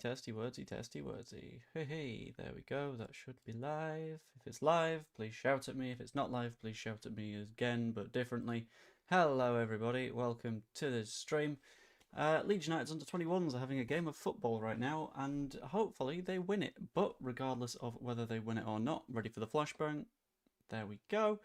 Testy wordsy, testy wordsy. Hey, hey, there we go. That should be live. If it's live, please shout at me. If it's not live, please shout at me again, but differently. Hello, everybody. Welcome to this stream. Leeds United's under-21s are having a game of football right now, and hopefully they win it. But regardless of whether they win it or not, ready for the flashbang? There we go.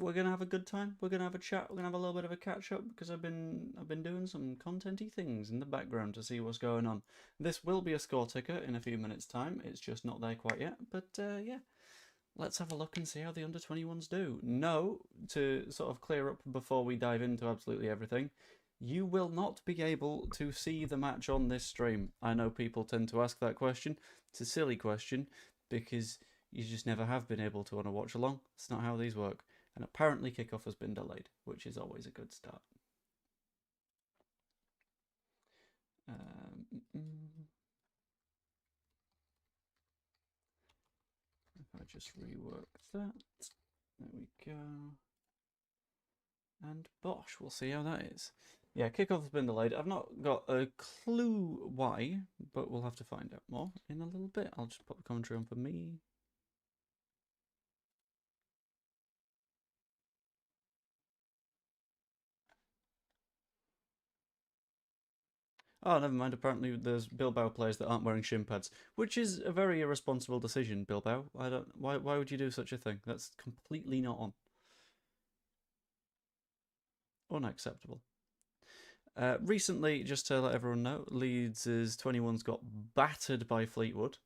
We're gonna have a good time. We're gonna have a chat. We're gonna have a little bit of a catch up because I've been doing some contenty things in the background to see what's going on. This will be a score ticker in a few minutes' time. It's just not there quite yet. But yeah, let's have a look and see how the under-21s do. No, to sort of clear up before we dive into absolutely everything, you will not be able to see the match on this stream. I know people tend to ask that question. It's a silly question because you just never have been able to on a watch along. It's not how these work. And apparently kickoff has been delayed, which is always a good start. If I just rework that, there we go. And bosh, we'll see how that is. Yeah, kickoff has been delayed. I've not got a clue why, but we'll have to find out more in a little bit. I'll just put the commentary on for me. Oh, never mind. Apparently, there's Bilbao players that aren't wearing shin pads, which is a very irresponsible decision, Bilbao. I don't. Why would you do such a thing? That's completely not on. Unacceptable. Recently, just to let everyone know, Leeds' 21s got battered by Fleetwood.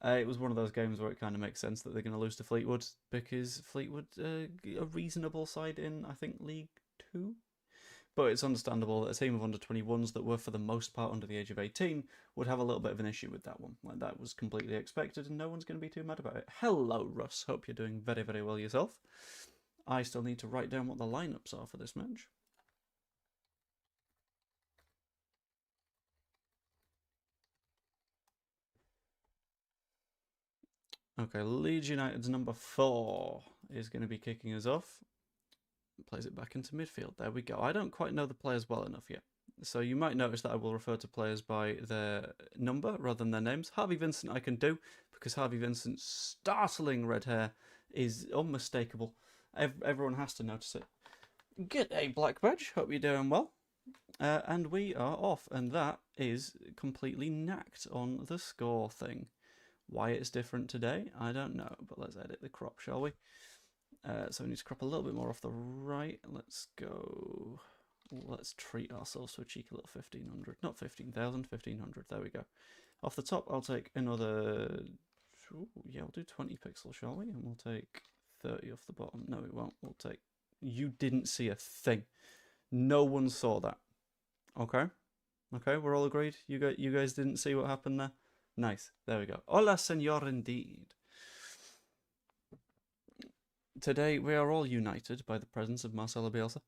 It was one of those games where it kind of makes sense that they're going to lose to Fleetwood because Fleetwood, a reasonable side in, I think, League 2. But it's understandable that a team of under-21s that were for the most part under the age of 18 would have a little bit of an issue with that one. Like, that was completely expected and no one's going to be too mad about it. Hello, Russ. Hope you're doing very, very well yourself. I still need to write down what the lineups are for this match. Okay, Leeds United's number 4 is going to be kicking us off. Plays it back into midfield. There we go. I don't quite know the players well enough yet. So you might notice that I will refer to players by their number rather than their names. Harvey Vincent I can do, because Harvey Vincent's startling red hair is unmistakable. Everyone has to notice it. G'day, Black Badge. Hope you're doing well. And we are off, and that is completely knacked on the score thing. Why it's different today, I don't know, but let's edit the crop, shall we? So we need to crop a little bit more off the right. Let's go. Let's treat ourselves to a cheeky little 1500. Not 15,000, 1500. There we go. Off the top, I'll take another. Ooh, yeah, we'll do 20 pixels, shall we? And we'll take 30 off the bottom. No, we won't. We'll take. You didn't see a thing. No one saw that. Okay. Okay, we're all agreed. You guys didn't see what happened there. Nice. There we go. Hola, senor, indeed. Today, we are all united by the presence of Marcelo Bielsa.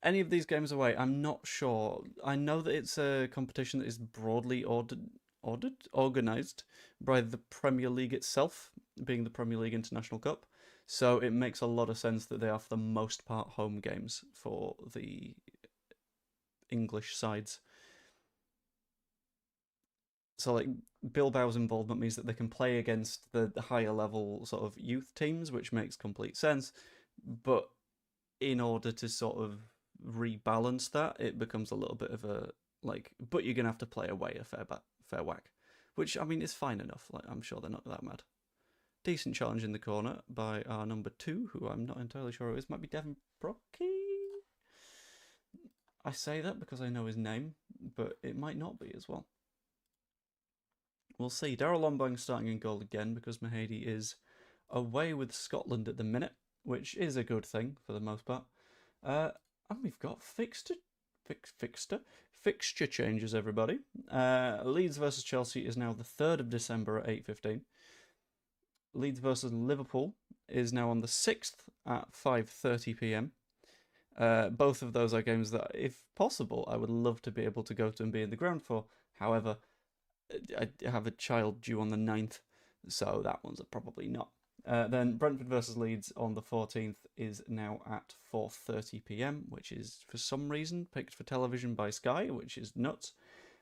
Any of these games away, I'm not sure. I know that it's a competition that is broadly organised by the Premier League itself, being the Premier League International Cup. So it makes a lot of sense that they are, for the most part, home games for the English sides. So, like, Bilbao's involvement means that they can play against the higher level sort of youth teams, which makes complete sense. But in order to sort of rebalance that, it becomes a little bit of a, like, but you're going to have to play away a fair whack. Which, I mean, is fine enough. Like, I'm sure they're not that mad. Decent challenge in the corner by our number 2, who I'm not entirely sure who it is. Might be Devin Brocky? I say that because I know his name, but it might not be as well. We'll see. Daryl Lombang starting in goal again because Mahady is away with Scotland at the minute, which is a good thing for the most part. And we've got fixture changes, everybody. Leeds versus Chelsea is now the 3rd of December at 8:15. Leeds versus Liverpool is now on the 6th at 5:30 p.m. Both of those are games that, if possible, I would love to be able to go to and be in the ground for. However, I have a child due on the 9th, so that one's probably not. Then Brentford versus Leeds on the 14th is now at 4:30 p.m, which is for some reason picked for television by Sky, which is nuts.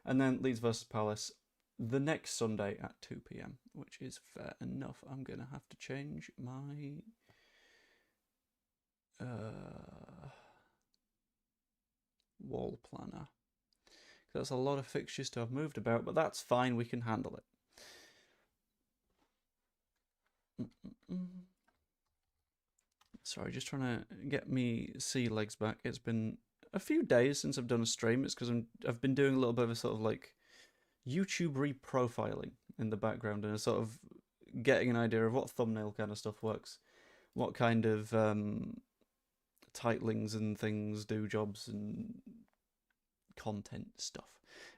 And then Leeds versus Palace the next Sunday at 2 p.m, which is fair enough. I'm going to have to change my wall planner. That's a lot of fixtures to have moved about, but that's fine. We can handle it. Sorry, just trying to get me sea legs back. It's been a few days since I've done a stream. It's because I've been doing a little bit of a sort of like YouTube reprofiling in the background and a sort of getting an idea of what thumbnail kind of stuff works, what kind of titlings and things do jobs and content stuff.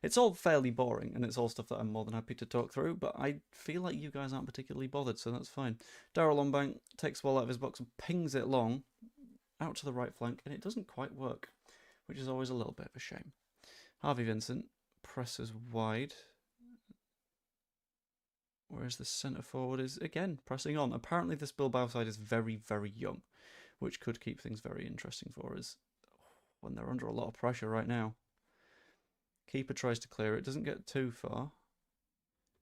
It's all fairly boring, and it's all stuff that I'm more than happy to talk through, but I feel like you guys aren't particularly bothered, so that's fine. Darrell Longbank takes the ball out of his box and pings it long, out to the right flank, and it doesn't quite work, which is always a little bit of a shame. Harvey Vincent presses wide, whereas the centre forward is, again, pressing on. Apparently this Bilbao side is very, very young, which could keep things very interesting for us when they're under a lot of pressure right now. Keeper tries to clear it, doesn't get too far.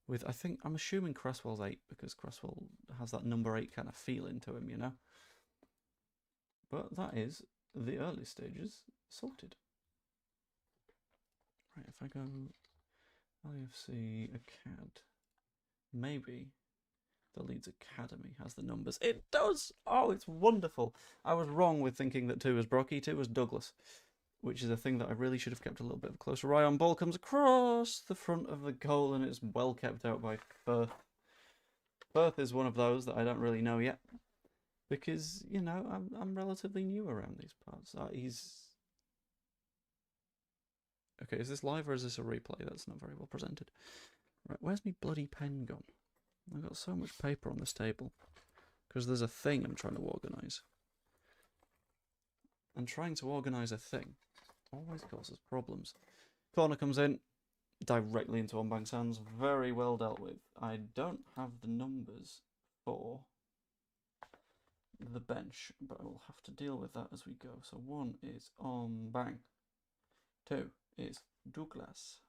With, I'm assuming Cresswell's 8, because Cresswell has that number 8 kind of feeling to him, you know. But that is the early stages sorted. Right, if I go LUFC Acad, maybe the Leeds Academy has the numbers. It does! Oh, it's wonderful. I was wrong with thinking that 2 was Brocky, 2 was Douglas, which is a thing that I really should have kept a little bit of a closer eye on. Ball comes across the front of the goal, and it's well kept out by Firth. Firth is one of those that I don't really know yet, because, you know, I'm relatively new around these parts. Okay, is this live or is this a replay? That's not very well presented. Right, where's my bloody pen gone? I've got so much paper on this table, because there's a thing I'm trying to organise. And trying to organise a thing always causes problems. Corner comes in, directly into Onbank's hands. Very well dealt with. I don't have the numbers for the bench, but I will have to deal with that as we go. So 1 is Onbank. 2 is Douglas.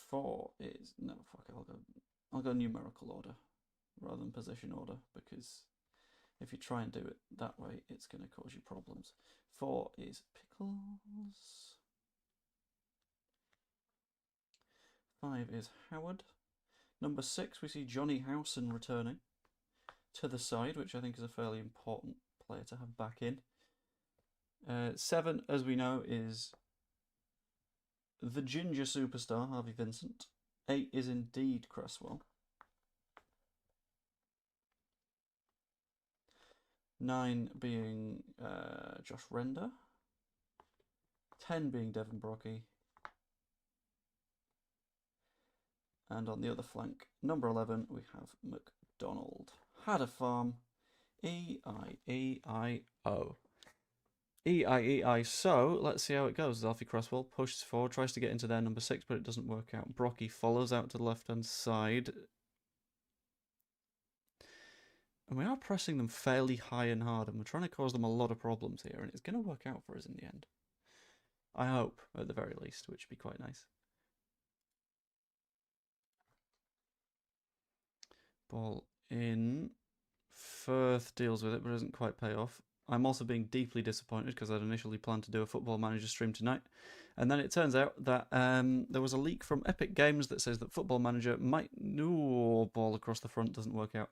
4 is... No, fuck it, I'll go numerical order rather than position order, because if you try and do it that way, it's going to cause you problems. 4 is Pickles. 5 is Howard. Number 6, we see Johnny Howson returning to the side, which I think is a fairly important player to have back in. 7, as we know, is the ginger superstar, Harvey Vincent. 8 is indeed Cresswell. 9 being Josh Render. 10 being Devon Brocky. And on the other flank, number 11, we have McDonald. Had a farm. E-I-E-I-O. E-I-E-I. So, let's see how it goes. Alfie Cresswell pushes forward, tries to get into their number 6, but it doesn't work out. Brocky follows out to the left-hand side. And we are pressing them fairly high and hard, and we're trying to cause them a lot of problems here, and it's going to work out for us in the end. I hope, at the very least, which would be quite nice. Ball in. Firth deals with it, but doesn't quite pay off. I'm also being deeply disappointed because I'd initially planned to do a Football Manager stream tonight. And then it turns out that there was a leak from Epic Games that says that Football Manager might... Ooh, ball across the front doesn't work out.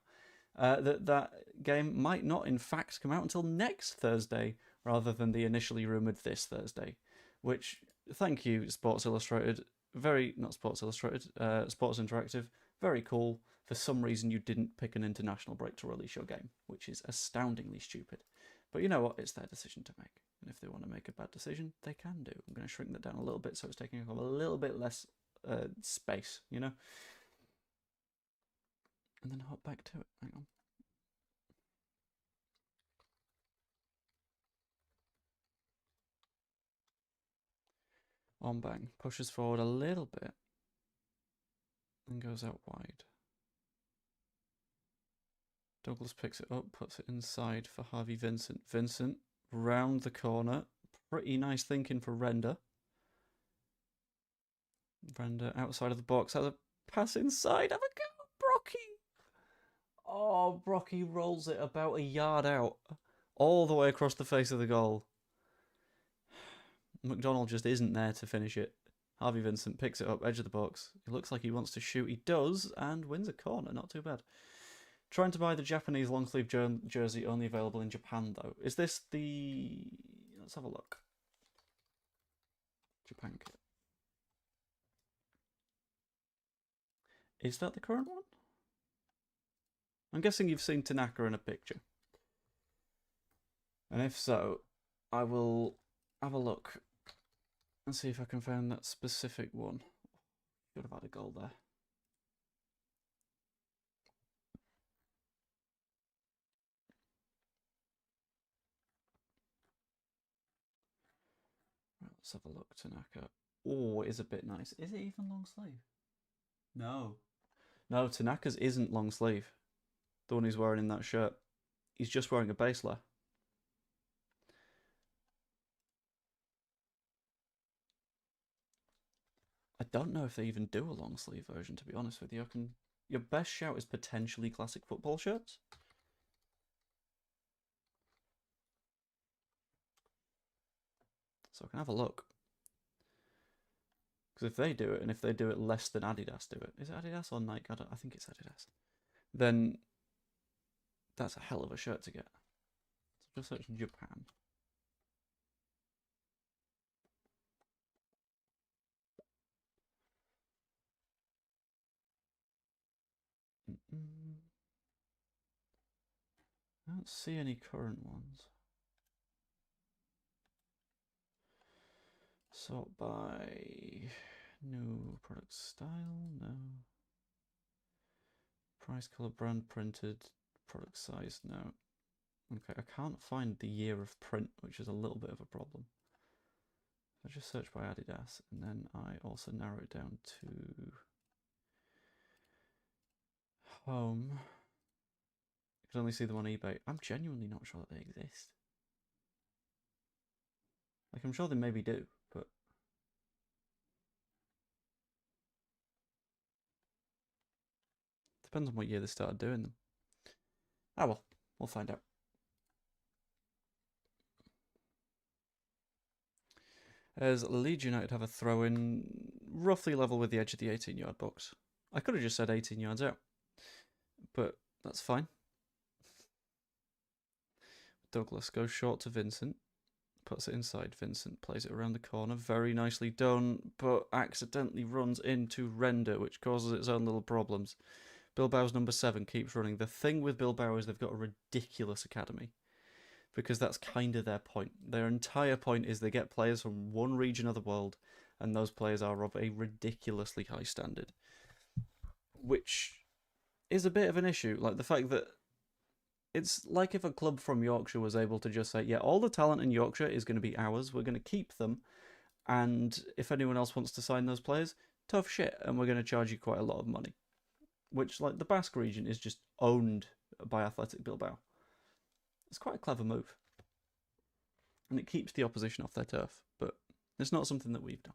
That game might not, in fact, come out until next Thursday, rather than the initially rumoured this Thursday. Which, thank you, Sports Illustrated. Not Sports Illustrated, Sports Interactive. Very cool. For some reason, you didn't pick an international break to release your game, which is astoundingly stupid. But you know what? It's their decision to make. And if they want to make a bad decision, they can do. I'm going to shrink that down a little bit so it's taking up a little bit less space, you know? And then hop back to it. Hang on. Onbang pushes forward a little bit and goes out wide. Douglas picks it up, puts it inside for Harvey Vincent. Vincent round the corner, Pretty nice thinking for Render. Render outside of the box, has a pass inside. Have a go, Brocky. Oh, Brocky rolls it about a yard out, all the way across the face of the goal. McDonald just isn't there to finish it. Harvey Vincent picks it up, edge of the box. He looks like he wants to shoot. He does, and wins a corner. Not too bad. Trying to buy the Japanese long sleeve jersey, only available in Japan, though. Is this the... Let's have a look. Japan kit. Is that the current one? I'm guessing you've seen Tanaka in a picture. And if so, I will have a look and see if I can find that specific one. Should have had a goal there. Right, let's have a look, Tanaka. Oh, it is a bit nice. Is it even long sleeve? No. No, Tanaka's isn't long sleeve. The one he's wearing in that shirt. He's just wearing a base layer. I don't know if they even do a long sleeve version, to be honest with you. Your best shout is potentially classic football shirts. So I can have a look. Because if they do it, and if they do it less than Adidas do it, is it Adidas or Nike? I think it's Adidas. Then that's a hell of a shirt to get. So just search Japan. I don't see any current ones. Sort by new product style, no. Price, color, brand, printed, product size, no. Okay, I can't find the year of print, which is a little bit of a problem. I just search by Adidas, and then I also narrow it down to home. You can only see them on eBay. I'm genuinely not sure that they exist. Like, I'm sure they maybe do, but depends on what year they started doing them. Ah well, we'll find out. As Leeds United have a throw-in roughly level with the edge of the 18-yard box. I could have just said 18 yards out, but that's fine. Douglas goes short to Vincent, puts it inside. Vincent plays it around the corner, very nicely done, but accidentally runs into Render, which causes its own little problems. Bilbao's number 7 keeps running. The thing with Bilbao is they've got a ridiculous academy, because that's kind of their point. Their entire point is they get players from one region of the world, and those players are of a ridiculously high standard, which is a bit of an issue. Like the fact that it's like if a club from Yorkshire was able to just say, yeah, all the talent in Yorkshire is going to be ours, we're going to keep them, and if anyone else wants to sign those players, tough shit, and we're going to charge you quite a lot of money. Which, like, the Basque region is just owned by Athletic Bilbao. It's quite a clever move. And it keeps the opposition off their turf, but it's not something that we've done.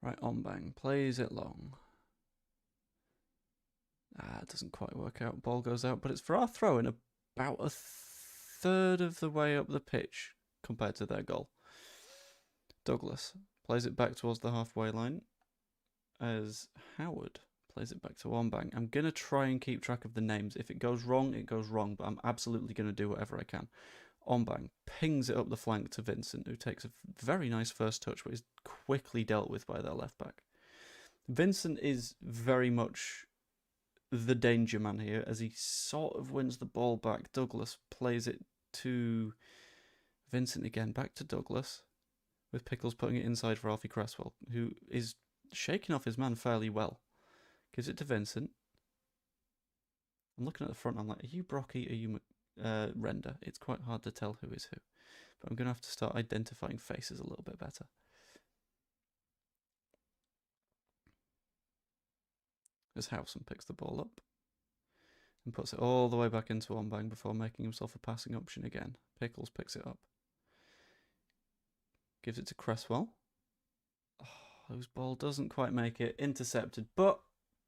Right, Ombang plays it long. It doesn't quite work out. Ball goes out, but it's for our throw in about a third of the way up the pitch compared to their goal. Douglas plays it back towards the halfway line as Howard plays it back to Ombang. I'm going to try and keep track of the names. If it goes wrong, it goes wrong, but I'm absolutely going to do whatever I can. Ombang pings it up the flank to Vincent, who takes a very nice first touch, but is quickly dealt with by their left back. Vincent is very much the danger man here, as he sort of wins the ball back. Douglas plays it to Vincent again, back to Douglas, with Pickles putting it inside for Alfie Cresswell, who is shaking off his man fairly well. Gives it to Vincent. I'm looking at the front, I'm like, are you Brocky, are you Render? It's quite hard to tell who is who. But I'm going to have to start identifying faces a little bit better. As Howson picks the ball up and puts it all the way back into Ombang before making himself a passing option again. Pickles picks it up. Gives it to Cresswell. Oh, whose ball doesn't quite make it. Intercepted, but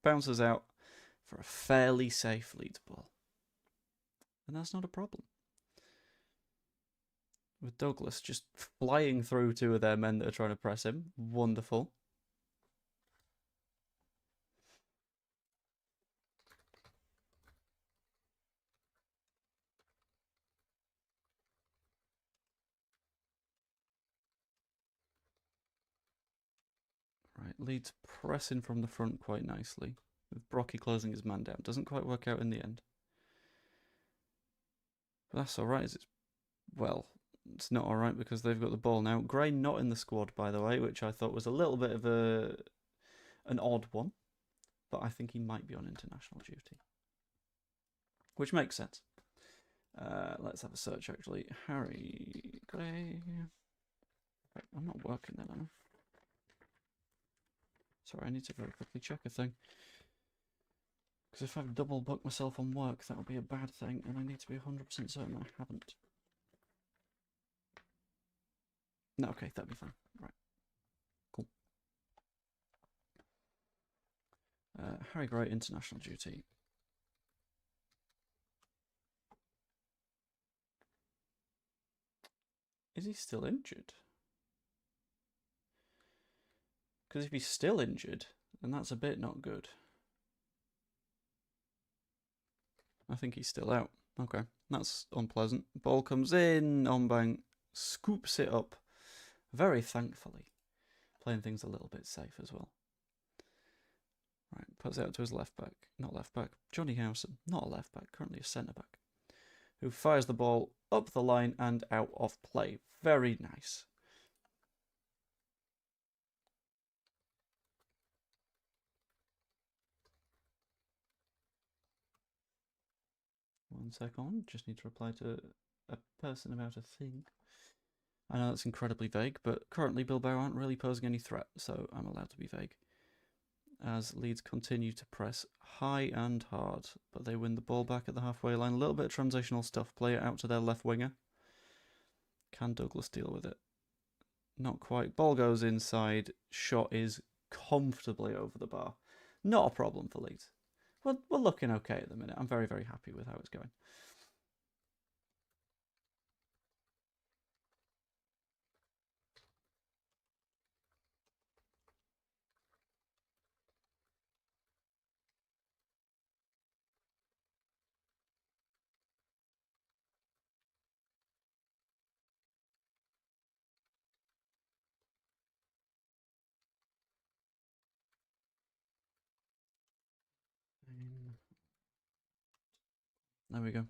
bounces out for a fairly safe Leeds ball. And that's not a problem. With Douglas just flying through two of their men that are trying to press him. Wonderful. Right, Leeds pressing from the front quite nicely. With Brocky closing his man down. Doesn't quite work out in the end. But that's alright, is it? Well, it's not alright because they've got the ball now. Gray not in the squad, by the way, which I thought was a little bit of an odd one. But I think he might be on international duty. Which makes sense. Let's have a search, actually. Harry Gray. I'm not working then, am I? Sorry, I need to very quickly check a thing. Because if I've double booked myself on work, that would be a bad thing, and I need to be 100% certain I haven't. No, okay, that'd be fine. Right. Cool. Harry Gray, international duty. Is he still injured? Because if he's still injured, then that's a bit not good. I think he's still out. Okay, that's unpleasant. Ball comes in, Ombang scoops it up, very thankfully. Playing things a little bit safe as well. Right, puts it out to his left back. Not left back. Johnny Howson, not a left back, currently a centre back. Who fires the ball up the line and out of play. Very nice. One second, just need to reply to a person about a thing. I know that's incredibly vague, but currently Bilbao aren't really posing any threat, so I'm allowed to be vague. As Leeds continue to press high and hard, but they win the ball back at the halfway line. A little bit of transitional stuff. Play it out to their left winger. Can Douglas deal with it? Not quite. Ball goes inside. Shot is comfortably over the bar. Not a problem for Leeds. We're looking okay at the minute. I'm very, very happy with how it's going. There we go.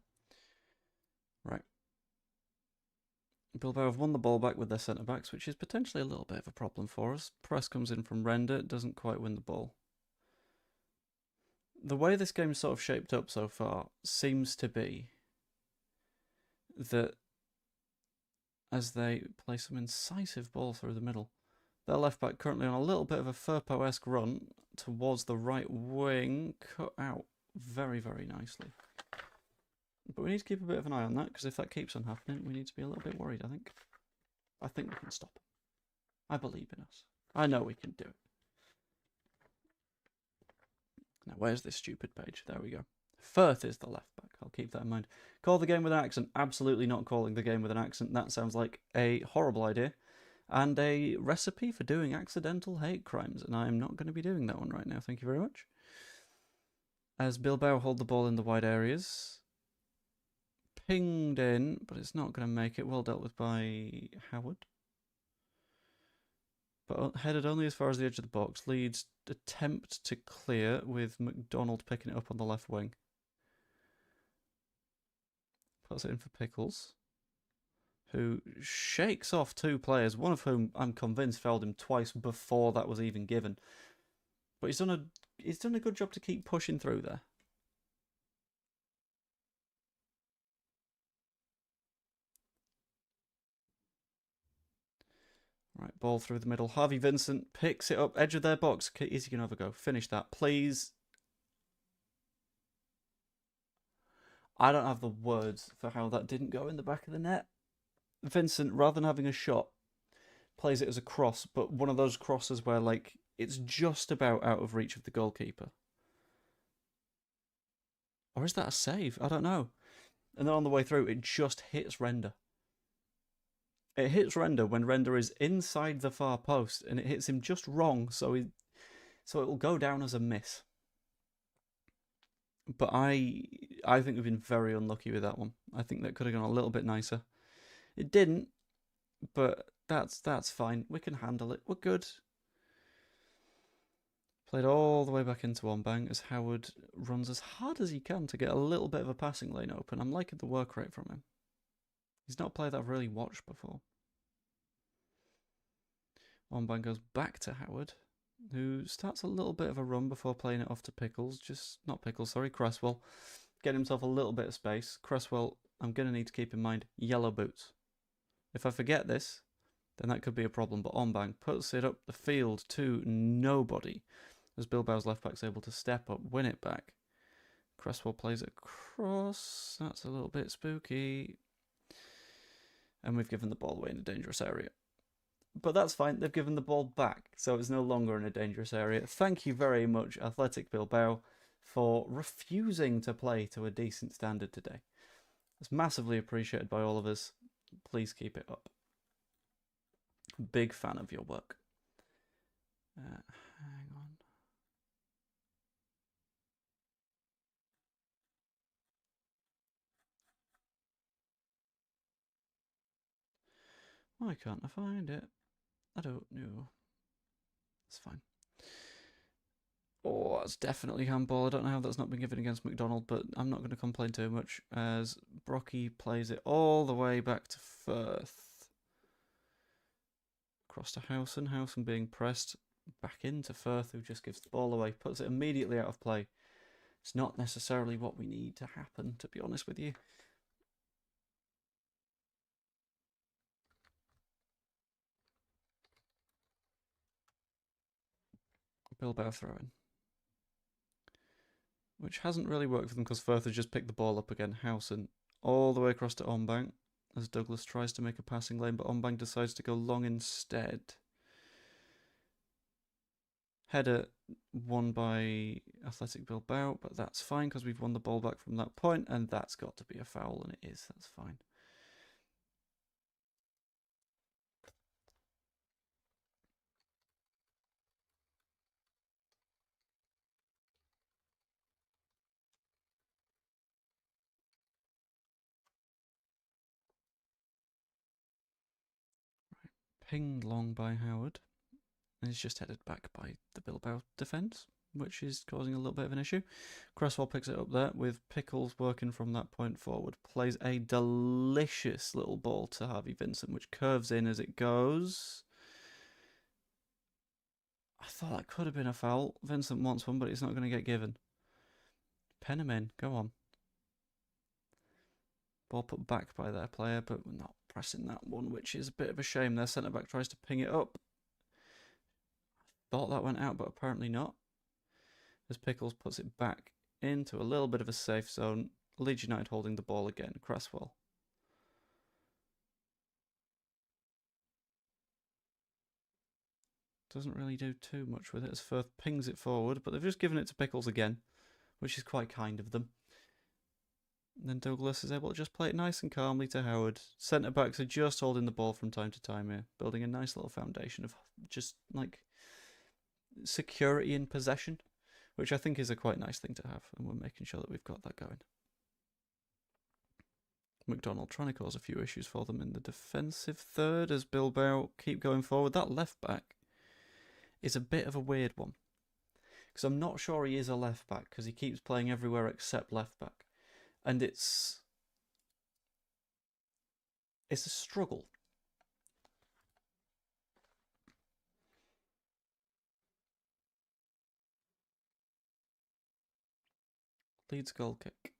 Right. Bilbao have won the ball back with their centre-backs, which is potentially a little bit of a problem for us. Press comes in from Render, doesn't quite win the ball. The way this game's sort of shaped up so far seems to be that as they play some incisive ball through the middle, their left-back currently on a little bit of a Firpo-esque run towards the right wing, cut out very, very nicely. But we need to keep a bit of an eye on that, because if that keeps on happening, we need to be a little bit worried, I think. I think we can stop it. I believe in us. I know we can do it. Now, where's this stupid page? There we go. Firth is the left back. I'll keep that in mind. Call the game with an accent. Absolutely not calling the game with an accent. That sounds like a horrible idea. And a recipe for doing accidental hate crimes. And I am not going to be doing that one right now. Thank you very much. As Bilbao hold the ball in the wide areas. Pinged in, but it's not going to make it. Well dealt with by Howard. But headed only as far as the edge of the box. Leeds attempt to clear with McDonald picking it up on the left wing. Puts it in for Pickles, who shakes off two players, one of whom I'm convinced fouled him twice before that was even given. But he's done a good job to keep pushing through there. Right, ball through the middle. Harvey Vincent picks it up, edge of their box. Is he going to have a go? Finish that, please. I don't have the words for how that didn't go in the back of the net. Vincent, rather than having a shot, plays it as a cross, but one of those crosses where, like, it's just about out of reach of the goalkeeper. Or is that a save? I don't know. And then on the way through, it just hits Render. It hits Render when Render is inside the far post, and it hits him just wrong, so it will go down as a miss. But I think we've been very unlucky with that one. I think that could have gone a little bit nicer. It didn't, but that's fine. We can handle it. We're good. Played all the way back into Wombang as Howard runs as hard as he can to get a little bit of a passing lane open. I'm liking the work rate from him. He's not a player that I've really watched before. Wombang goes back to Howard, who starts a little bit of a run before playing it off to Pickles. Cresswell. Get himself a little bit of space. Cresswell, I'm going to need to keep in mind, yellow boots. If I forget this, then that could be a problem. But Wombang puts it up the field to nobody, as Bilbao's left-back's able to step up, win it back. Cresswell plays it across. That's a little bit spooky. And we've given the ball away in a dangerous area. But that's fine, they've given the ball back, so it's no longer in a dangerous area. Thank you very much, Athletic Bilbao, for refusing to play to a decent standard today. It's massively appreciated by all of us. Please keep it up. Big fan of your work. Hang on. Why can't I find it? I don't know. It's fine. Oh, that's definitely handball. I don't know how that's not been given against McDonald, but I'm not going to complain too much as Brocky plays it all the way back to Firth. Across to Howson. Howson being pressed back into Firth, who just gives the ball away, puts it immediately out of play. It's not necessarily what we need to happen, to be honest with you. Bilbao throwing, which hasn't really worked for them because Firth has just picked the ball up again. Howson all the way across to Ombang as Douglas tries to make a passing lane, but Ombang decides to go long instead. Header won by Athletic Bilbao, but that's fine because we've won the ball back from that point, and that's got to be a foul, and it is. That's fine. Pinged long by Howard, and he's just headed back by the Bilbao defence, which is causing a little bit of an issue. Cresswell picks it up there with Pickles working from that point forward. Plays a delicious little ball to Harvey Vincent, which curves in as it goes. I thought that could have been a foul. Vincent wants one, but it's not going to get given. Pen him in. Go on. Ball put back by their player, but we're not pressing that one, which is a bit of a shame. Their centre-back tries to ping it up. Thought that went out, but apparently not. As Pickles puts it back into a little bit of a safe zone. Leeds United holding the ball again. Cresswell. Doesn't really do too much with it as Firth pings it forward, but they've just given it to Pickles again, which is quite kind of them. And then Douglas is able to just play it nice and calmly to Howard. Centre-backs are just holding the ball from time to time here, building a nice little foundation of just, like, security in possession, which I think is a quite nice thing to have, and we're making sure that we've got that going. McDonald trying to cause a few issues for them in the defensive third as Bilbao keep going forward. That left-back is a bit of a weird one, because I'm not sure he is a left-back, because he keeps playing everywhere except left-back. And it's a struggle. Leeds goal kick.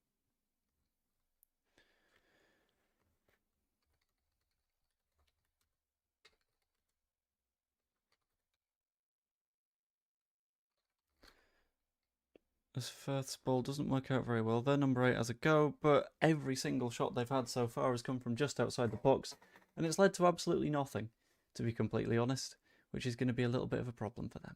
As Firth's ball doesn't work out very well. Their number 8 has a go, but every single shot they've had so far has come from just outside the box, and it's led to absolutely nothing, to be completely honest, which is going to be a little bit of a problem for them.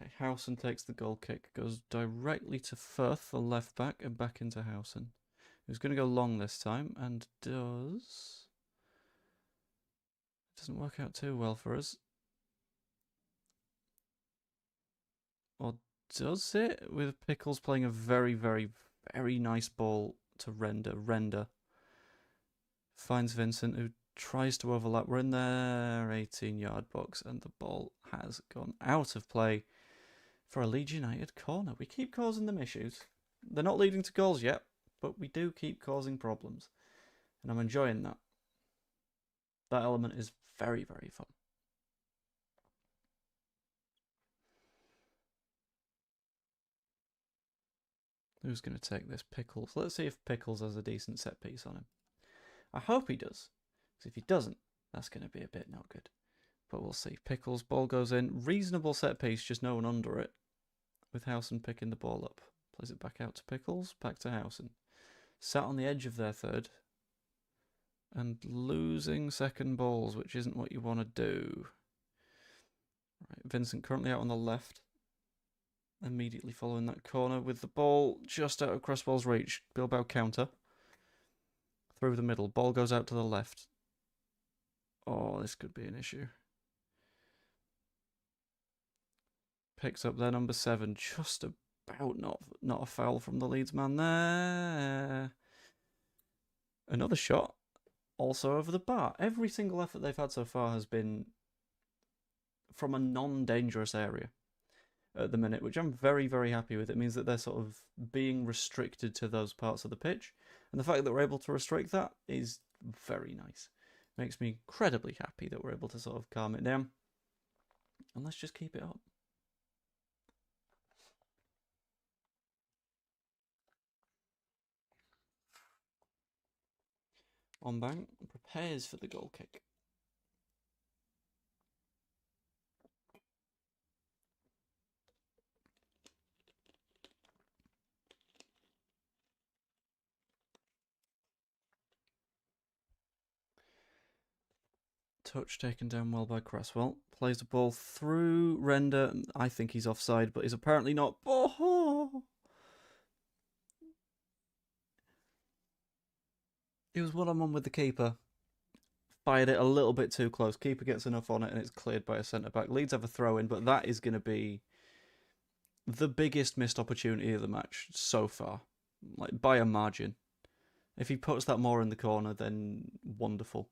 Okay, Howson takes the goal kick, goes directly to Firth, the left back, and back into Howson, who's going to go long this time, and does. It doesn't work out too well for us. Or does it? With Pickles playing a very, very, very nice ball to Render. Render finds Vincent, who tries to overlap. We're in their 18-yard box, and the ball has gone out of play for a Leeds United corner. We keep causing them issues. They're not leading to goals yet, but we do keep causing problems. And I'm enjoying that. That element is very, very fun. Who's going to take this? Pickles. Let's see if Pickles has a decent set piece on him. I hope he does, because if he doesn't, that's going to be a bit not good. But we'll see. Pickles, ball goes in. Reasonable set piece, just no one under it. With Howson picking the ball up. Plays it back out to Pickles, back to Howson. Sat on the edge of their third. And losing second balls, which isn't what you want to do. Right, Vincent currently out on the left. Immediately following that corner with the ball just out of crossball's reach. Bilbao counter. Through the middle. Ball goes out to the left. Oh, this could be an issue. Picks up their number 7. Just about not a foul from the Leeds man there. Another shot. Also over the bar. Every single effort they've had so far has been from a non-dangerous area at the minute, which I'm very, very happy with. It means that they're sort of being restricted to those parts of the pitch. And the fact that we're able to restrict that is very nice. Makes me incredibly happy that we're able to sort of calm it down. And let's just keep it up. Onbank prepares for the goal kick. Touch taken down well by Cresswell. Plays the ball through Render. I think he's offside, but he's apparently not. Oh! He was one-on-one with the keeper. Fired it a little bit too close. Keeper gets enough on it, and it's cleared by a centre-back. Leeds have a throw-in, but that is going to be the biggest missed opportunity of the match so far. Like, by a margin. If he puts that more in the corner, then wonderful.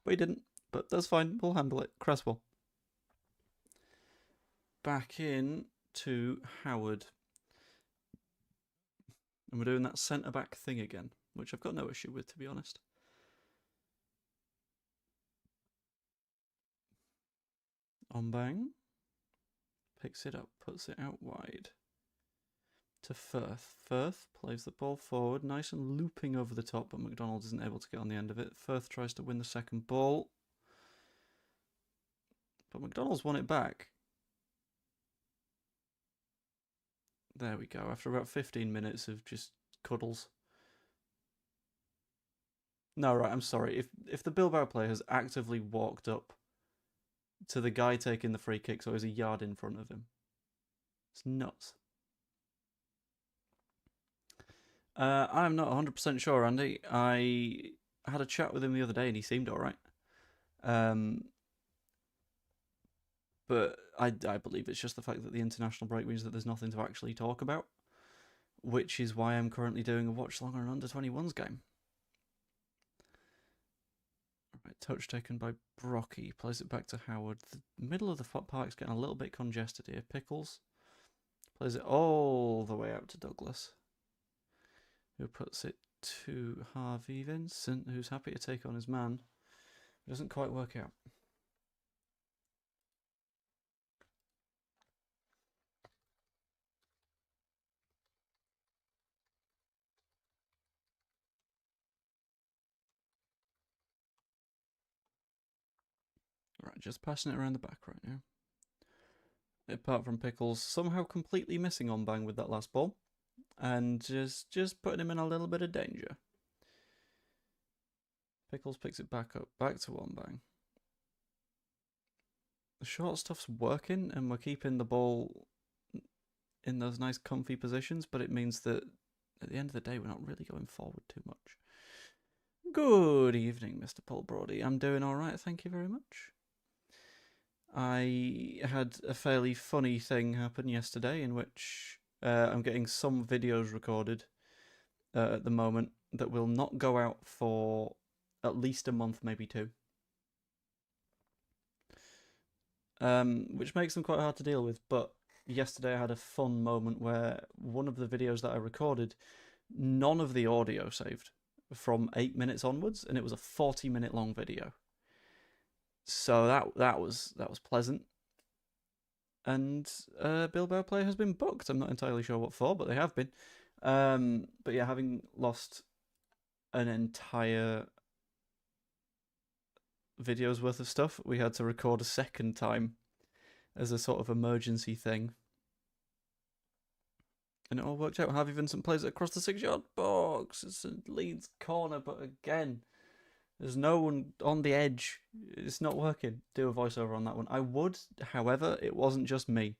But he didn't. But that's fine. We'll handle it. Cresswell. Back in to Howard. And we're doing that centre-back thing again, which I've got no issue with, to be honest. Onbang. Picks it up, puts it out wide. To Firth. Firth plays the ball forward, nice and looping over the top, but McDonald isn't able to get on the end of it. Firth tries to win the second ball. But McDonald's won it back. There we go, after about 15 minutes of just cuddles. No, right, I'm sorry. If the Bilbao player has actively walked up to the guy taking the free kick, so he's a yard in front of him. It's nuts. I'm not 100% sure, Andy. I had a chat with him the other day and he seemed alright. But I believe it's just the fact that the international break means that there's nothing to actually talk about, which is why I'm currently doing a watch-along on an under-21s game. Right, touch taken by Brocky. Plays it back to Howard. The middle of the park's getting a little bit congested here. Pickles plays it all the way out to Douglas, who puts it to Harvey Vincent, who's happy to take on his man. It doesn't quite work out. Right, just passing it around the back right now. Apart from Pickles somehow completely missing on Bang with that last ball. And just putting him in a little bit of danger. Pickles picks it back up, back to On Bang. The short stuff's working, and we're keeping the ball in those nice comfy positions, but it means that at the end of the day, we're not really going forward too much. Good evening, Mr. Paul Brody. I'm doing all right, thank you very much. I had a fairly funny thing happen yesterday in which I'm getting some videos recorded at the moment that will not go out for at least a month, maybe 2. Which makes them quite hard to deal with, but yesterday I had a fun moment where one of the videos that I recorded, none of the audio saved from 8 minutes onwards, and it was a 40-minute long video. So that was pleasant. And a Bilbao player has been booked. I'm not entirely sure what for, but they have been. But yeah, having lost an entire video's worth of stuff, we had to record a second time as a sort of emergency thing. And it all worked out. Harvey Vincent plays it across the 6-yard box. It's a Leeds corner, but again, there's no one on the edge. It's not working. Do a voiceover on that one. I would, however, it wasn't just me.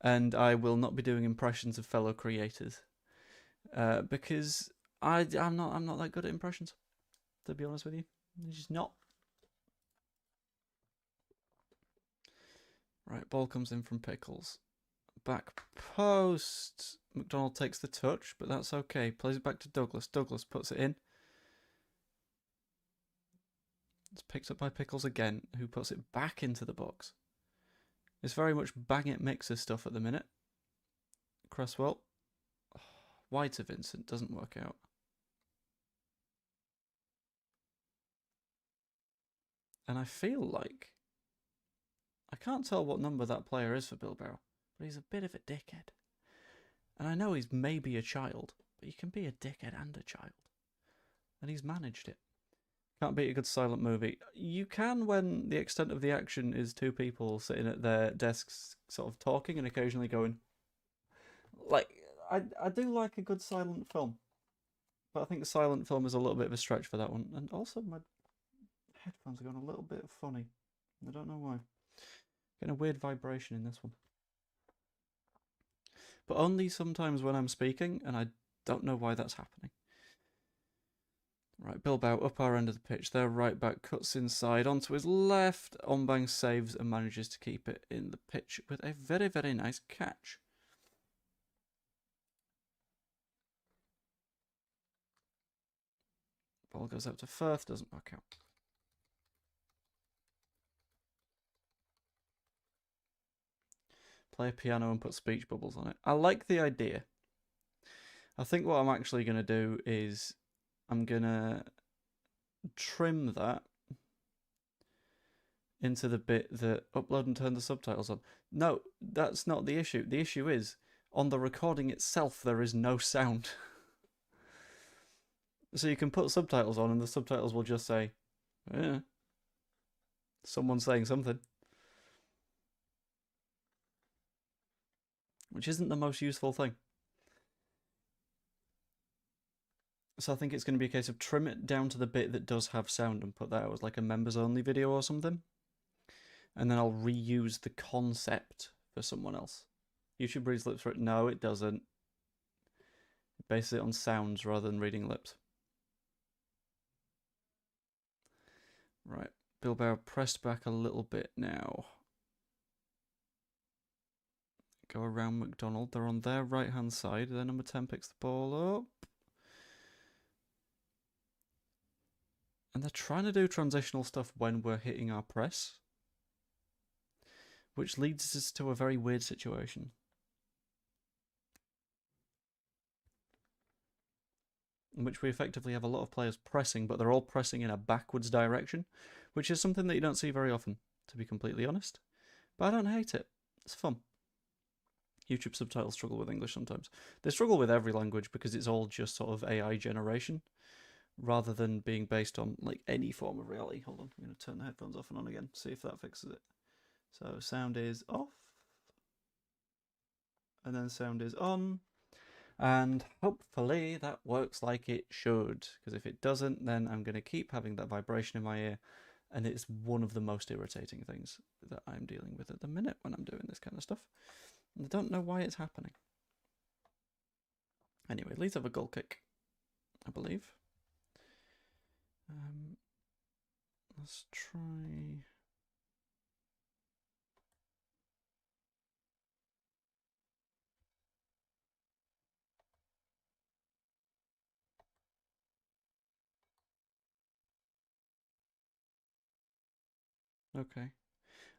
And I will not be doing impressions of fellow creators. Because I'm not that good at impressions, to be honest with you. I'm just not. Right, ball comes in from Pickles. Back post. McDonald takes the touch, but that's okay. Plays it back to Douglas. Douglas puts it in. It's picked up by Pickles again, who puts it back into the box. It's very much bang it mixer stuff at the minute. Cresswell. Wide to Vincent. Doesn't work out. And I feel like I can't tell what number that player is for Bilbao, but he's a bit of a dickhead. And I know he's maybe a child, but you can be a dickhead and a child. And he's managed it. Can't beat a good silent movie. You can when the extent of the action is 2 people sitting at their desks sort of talking and occasionally going. Like, I do like a good silent film. But I think the silent film is a little bit of a stretch for that one. And also my headphones are going a little bit funny. I don't know why. Getting a weird vibration in this one. But only sometimes when I'm speaking, and I don't know why that's happening. Right, Bilbao up our end of the pitch. Their right back cuts inside onto his left. Ombang saves and manages to keep it in the pitch with a very, very nice catch. Ball goes out to Firth, doesn't work out. Play a piano and put speech bubbles on it. I like the idea. I think what I'm actually going to do is I'm going to trim that into the bit that upload and turn the subtitles on. No, that's not the issue. The issue is, on the recording itself, there is no sound. So you can put subtitles on and the subtitles will just say, someone saying something. Which isn't the most useful thing. So I think it's going to be a case of trim it down to the bit that does have sound and put that out as like a members only video or something. And then I'll reuse the concept for someone else. YouTube reads lips for it. No, it doesn't. It bases it on sounds rather than reading lips. Right, Bilbao pressed back a little bit now. Go around McDonald. They're on their right-hand side. Their number 10 picks the ball up. And they're trying to do transitional stuff when we're hitting our press. Which leads us to a very weird situation. In which we effectively have a lot of players pressing, but they're all pressing in a backwards direction, which is something that you don't see very often, to be completely honest. But I don't hate it. It's fun. YouTube subtitles struggle with English sometimes. They struggle with every language because it's all just sort of AI generation. rather than being based on like any form of reality. Hold on, I'm going to turn the headphones off and on again, see if that fixes it. So sound is off, and then sound is on, and hopefully that works like it should, because if it doesn't, then I'm going to keep having that vibration in my ear, and it's one of the most irritating things that I'm dealing with at the minute when I'm doing this kind of stuff. And I don't know why it's happening. Anyway, Leeds have a goal kick, I believe. Let's try... Okay.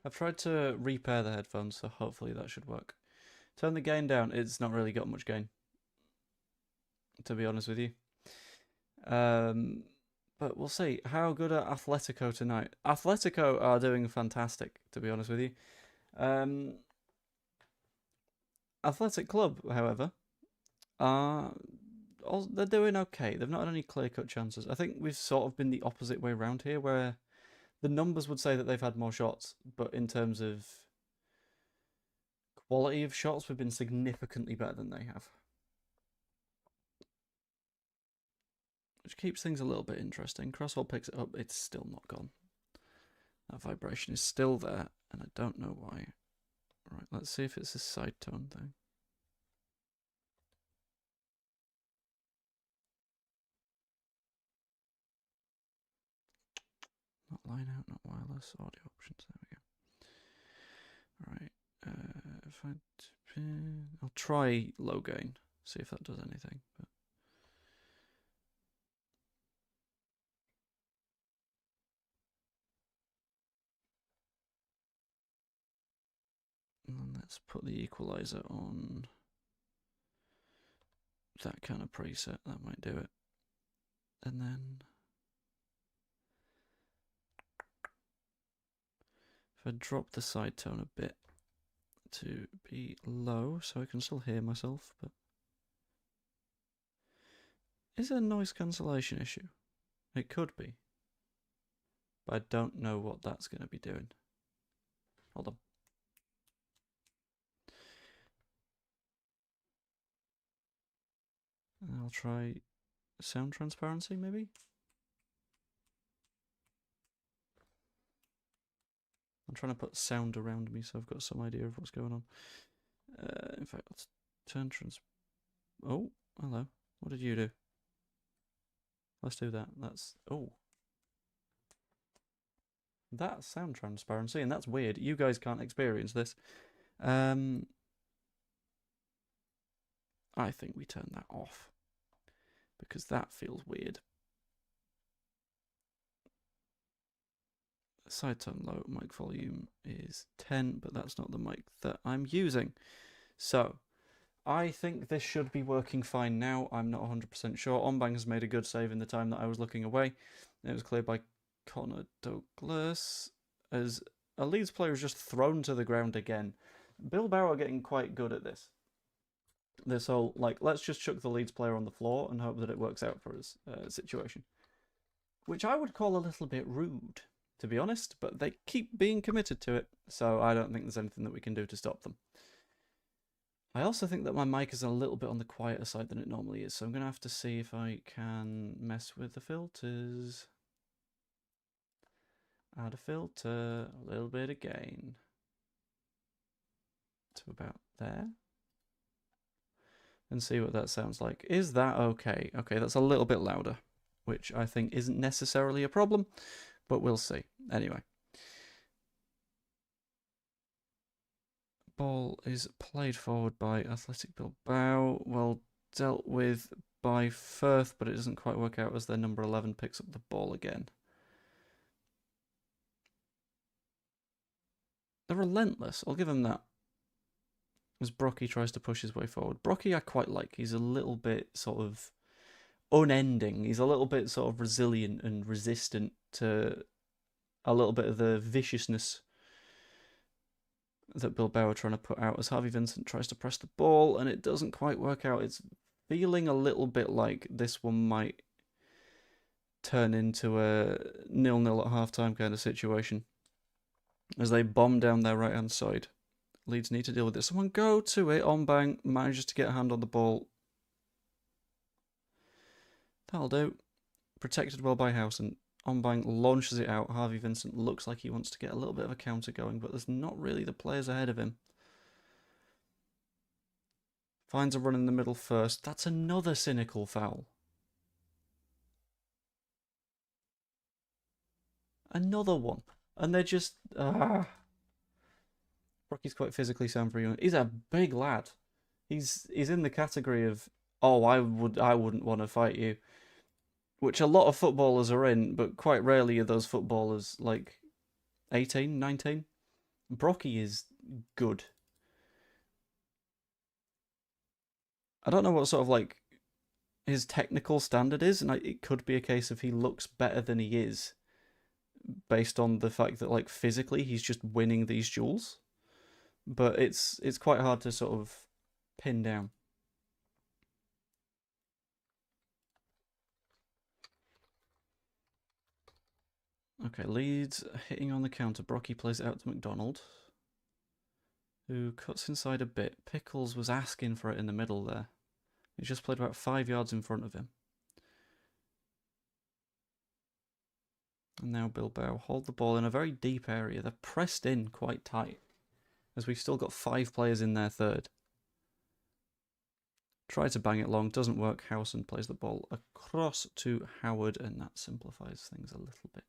I've tried to repair the headphones, so hopefully that should work. Turn the gain down. It's not really got much gain, to be honest with you. But we'll see. How good are Atletico tonight? Atletico are doing fantastic, to be honest with you. Athletic Club, however, they're doing okay. They've not had any clear-cut chances. I think we've sort of been the opposite way around here, where the numbers would say that they've had more shots, but in terms of quality of shots, we've been significantly better than they have. Which keeps things a little bit interesting. Crosswell picks it up. It's still not gone. That vibration is still there, and I don't know why. Right, let's see if it's a side tone thing. Not line out, not wireless, audio options. There we go. Right, if I'll try low gain, see if that does anything. But and then let's put the equalizer on that kind of preset. That might do it. And then if I drop the side tone a bit to be low, so I can still hear myself, but is it a noise cancellation issue? It could be, but I don't know what that's going to be doing. Hold on. And I'll try sound transparency, maybe? I'm trying to put sound around me so I've got some idea of what's going on. In fact, let's turn Oh, hello. What did you do? Let's do that. That's sound transparency, and that's weird. You guys can't experience this. I think we turn that off, because that feels weird. Side tone low, mic volume is 10, but that's not the mic that I'm using. So, I think this should be working fine now. I'm not 100% sure. Ombang has made a good save in the time that I was looking away. It was cleared by Connor Douglas, as a Leeds player is just thrown to the ground again. Bilbao are getting quite good at this. This whole, like, let's just chuck the Leeds player on the floor and hope that it works out for us situation. Which I would call a little bit rude, to be honest, but they keep being committed to it, so I don't think there's anything that we can do to stop them. I also think that my mic is a little bit on the quieter side than it normally is, so I'm going to have to see if I can mess with the filters. Add a filter, a little bit of gain to about there. And see what that sounds like. Is that okay? Okay, that's a little bit louder, which I think isn't necessarily a problem, but we'll see. Anyway. Ball is played forward by Athletic Bilbao. Well dealt with by Firth, but it doesn't quite work out as their number 11 picks up the ball again. They're relentless. I'll give them that. As Brocky tries to push his way forward. Brocky I quite like. He's a little bit sort of unending. He's a little bit sort of resilient and resistant to a little bit of the viciousness that Bilbao are trying to put out, as Harvey Vincent tries to press the ball and it doesn't quite work out. It's feeling a little bit like this one might turn into a 0-0 at half-time kind of situation as they bomb down their right-hand side. Leeds need to deal with this. Someone go to it. Onbang manages to get a hand on the ball. That'll do. Protected well by Howson. Onbang launches it out. Harvey Vincent looks like he wants to get a little bit of a counter going, but there's not really the players ahead of him. Finds a run in the middle first. That's another cynical foul. Another one. And they're just... Rocky's quite physically sound for you. He's a big lad. He's in the category of, oh, I wouldn't want to fight you. Which a lot of footballers are in, but quite rarely are those footballers like 18, 19. Brocky is good. I don't know what sort of like his technical standard is, and it could be a case of he looks better than he is based on the fact that like physically he's just winning these duels. But it's quite hard to sort of pin down. Okay, Leeds hitting on the counter. Brocky plays it out to McDonald, who cuts inside a bit. Pickles was asking for it in the middle there. He just played about 5 yards in front of him. And now Bilbao hold the ball in a very deep area. They're pressed in quite tight, as we've still got 5 players in their third. Try to bang it long, doesn't work. Howson plays the ball across to Howard, and that simplifies things a little bit.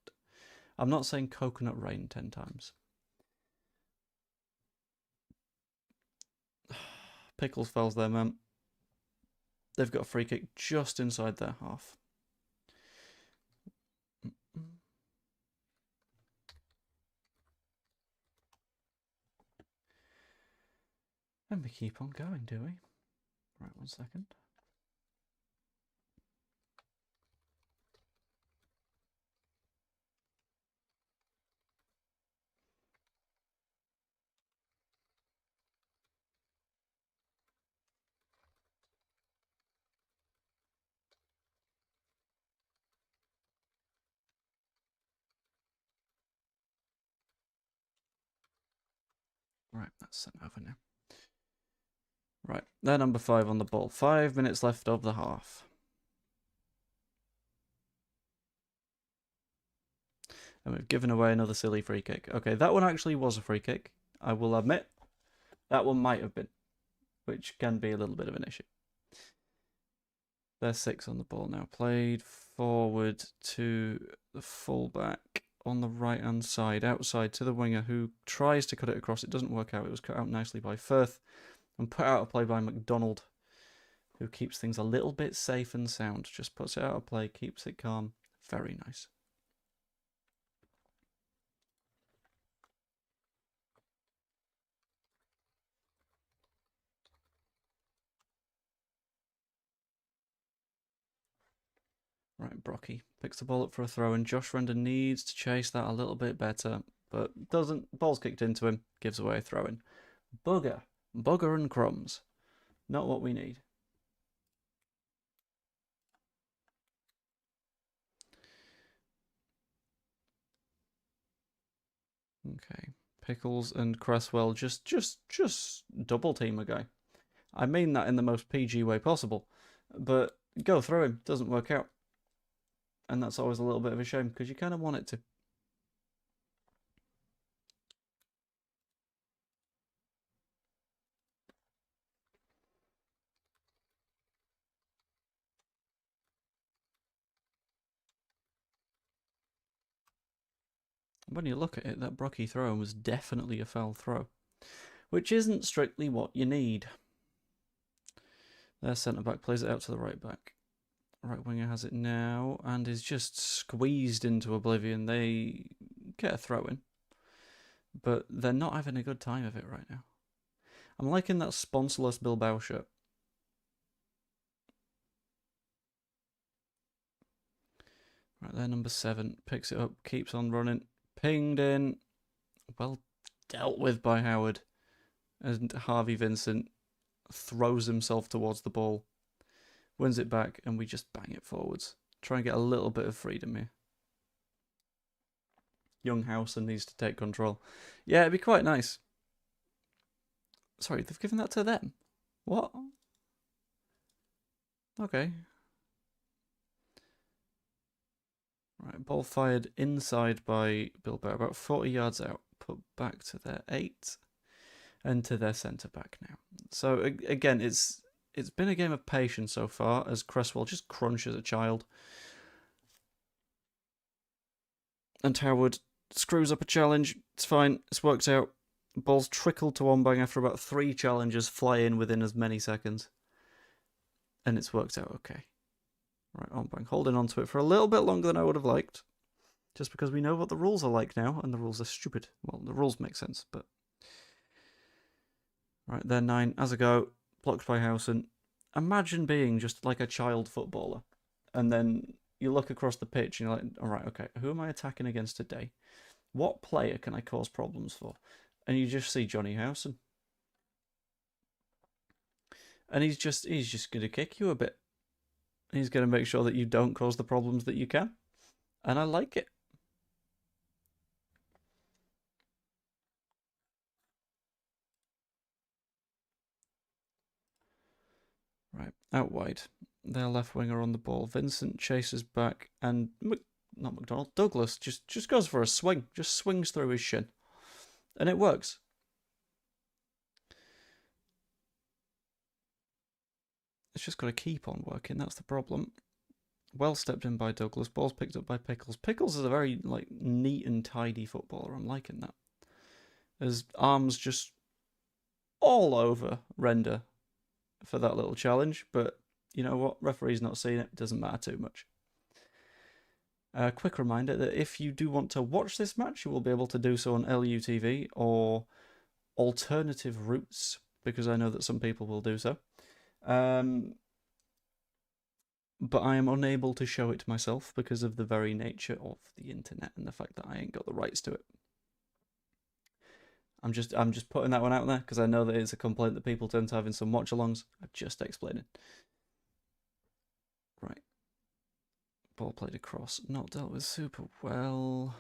I'm not saying coconut rain 10 times. Pickles fouls there, man. They've got a free kick just inside their half. And we keep on going, do we? Right, 1 second. Right, that's sent over now. Right, they're number 5 on the ball. 5 minutes left of the half. And we've given away another silly free kick. Okay, that one actually was a free kick. I will admit, that one might have been, which can be a little bit of an issue. They're 6 on the ball now. Played forward to the fullback on the right-hand side, outside to the winger, who tries to cut it across. It doesn't work out. It was cut out nicely by Firth and put out of play by McDonald, who keeps things a little bit safe and sound. Just puts it out of play, keeps it calm. Very nice. Right, Brocky picks the ball up for a throw, and Josh Render needs to chase that a little bit better, but doesn't. Ball's kicked into him, gives away a throw-in. Bugger and crumbs. Not what we need. Okay, Pickles and Cresswell just double team a guy. I mean that in the most PG way possible, but go through him, doesn't work out. And that's always a little bit of a shame, because you kind of want it to. When you look at it, that Brocky throw was definitely a foul throw, which isn't strictly what you need. Their centre-back plays it out to the right-back. Right winger has it now and is just squeezed into oblivion. They get a throw-in, but they're not having a good time of it right now. I'm liking that sponsorless Bilbao shirt. Right there, number 7 picks it up, keeps on running, pinged in, well dealt with by Howard, and Harvey Vincent throws himself towards the ball, wins it back, and we just bang it forwards. Try and get a little bit of freedom here. Young Housen needs to take control. Yeah, it'd be quite nice. Sorry, they've given that to them. What? Okay. Right, ball fired inside by Bilbao, about 40 yards out. Put back to their 8 and to their centre back now. So again, it's been a game of patience so far as Cresswell just crunches a child. And Howard screws up a challenge. It's fine. It's worked out. Ball's trickled to Wombang after about 3 challenges fly in within as many seconds. And it's worked out okay. Right, Wombang holding on to it for a little bit longer than I would have liked. Just because we know what the rules are like now, and the rules are stupid. Well, the rules make sense, but... Right, then 9, as a go, blocked by Housen. Imagine being just like a child footballer, and then you look across the pitch and you're like, all right, okay, who am I attacking against today? What player can I cause problems for? And you just see Johnny Housen. And he's just going to kick you a bit. He's going to make sure that you don't cause the problems that you can. And I like it. Right, out wide. Their left winger on the ball. Vincent chases back, and not McDonald, Douglas just goes for a swing. Just swings through his shin. And it works. It's just got to keep on working. That's the problem. Well stepped in by Douglas. Ball's picked up by Pickles. Pickles is a very neat and tidy footballer. I'm liking that. His arms just all over Render for that little challenge. But you know what? Referee's not seeing it. It doesn't matter too much. A quick reminder that if you do want to watch this match, you will be able to do so on LUTV or alternative routes, because I know that some people will do so. But I am unable to show it myself because of the very nature of the internet and the fact that I ain't got the rights to it. I'm just putting that one out there because I know that it's a complaint that people tend to have in some watch-alongs. I'm just explaining. Right. Ball played across. Not dealt with super well.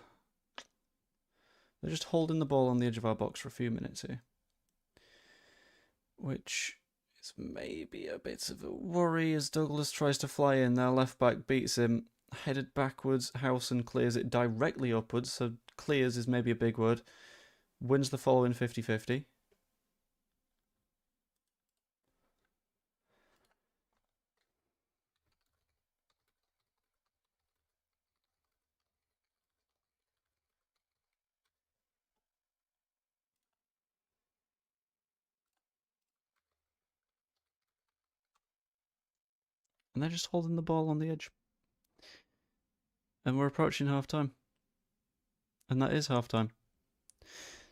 They're just holding the ball on the edge of our box for a few minutes here, which is maybe a bit of a worry as Douglas tries to fly in. Their left back beats him, headed backwards. Housen clears it directly upwards, so clears is maybe a big word. Wins the following 50-50. And they're just holding the ball on the edge. And we're approaching half time. And that is half time.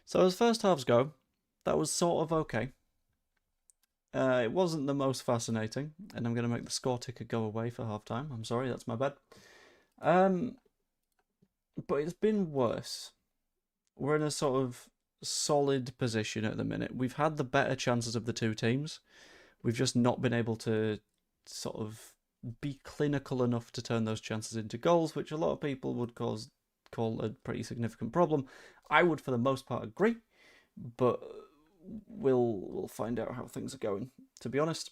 So as first halves go, that was sort of okay. It wasn't the most fascinating, and I'm going to make the score ticker go away for half time. I'm sorry, that's my bad. But it's been worse. We're in a sort of solid position at the minute. We've had the better chances of the two teams. We've just not been able to sort of be clinical enough to turn those chances into goals, which a lot of people would call a pretty significant problem. I would, for the most part, agree, but we'll find out how things are going. To be honest,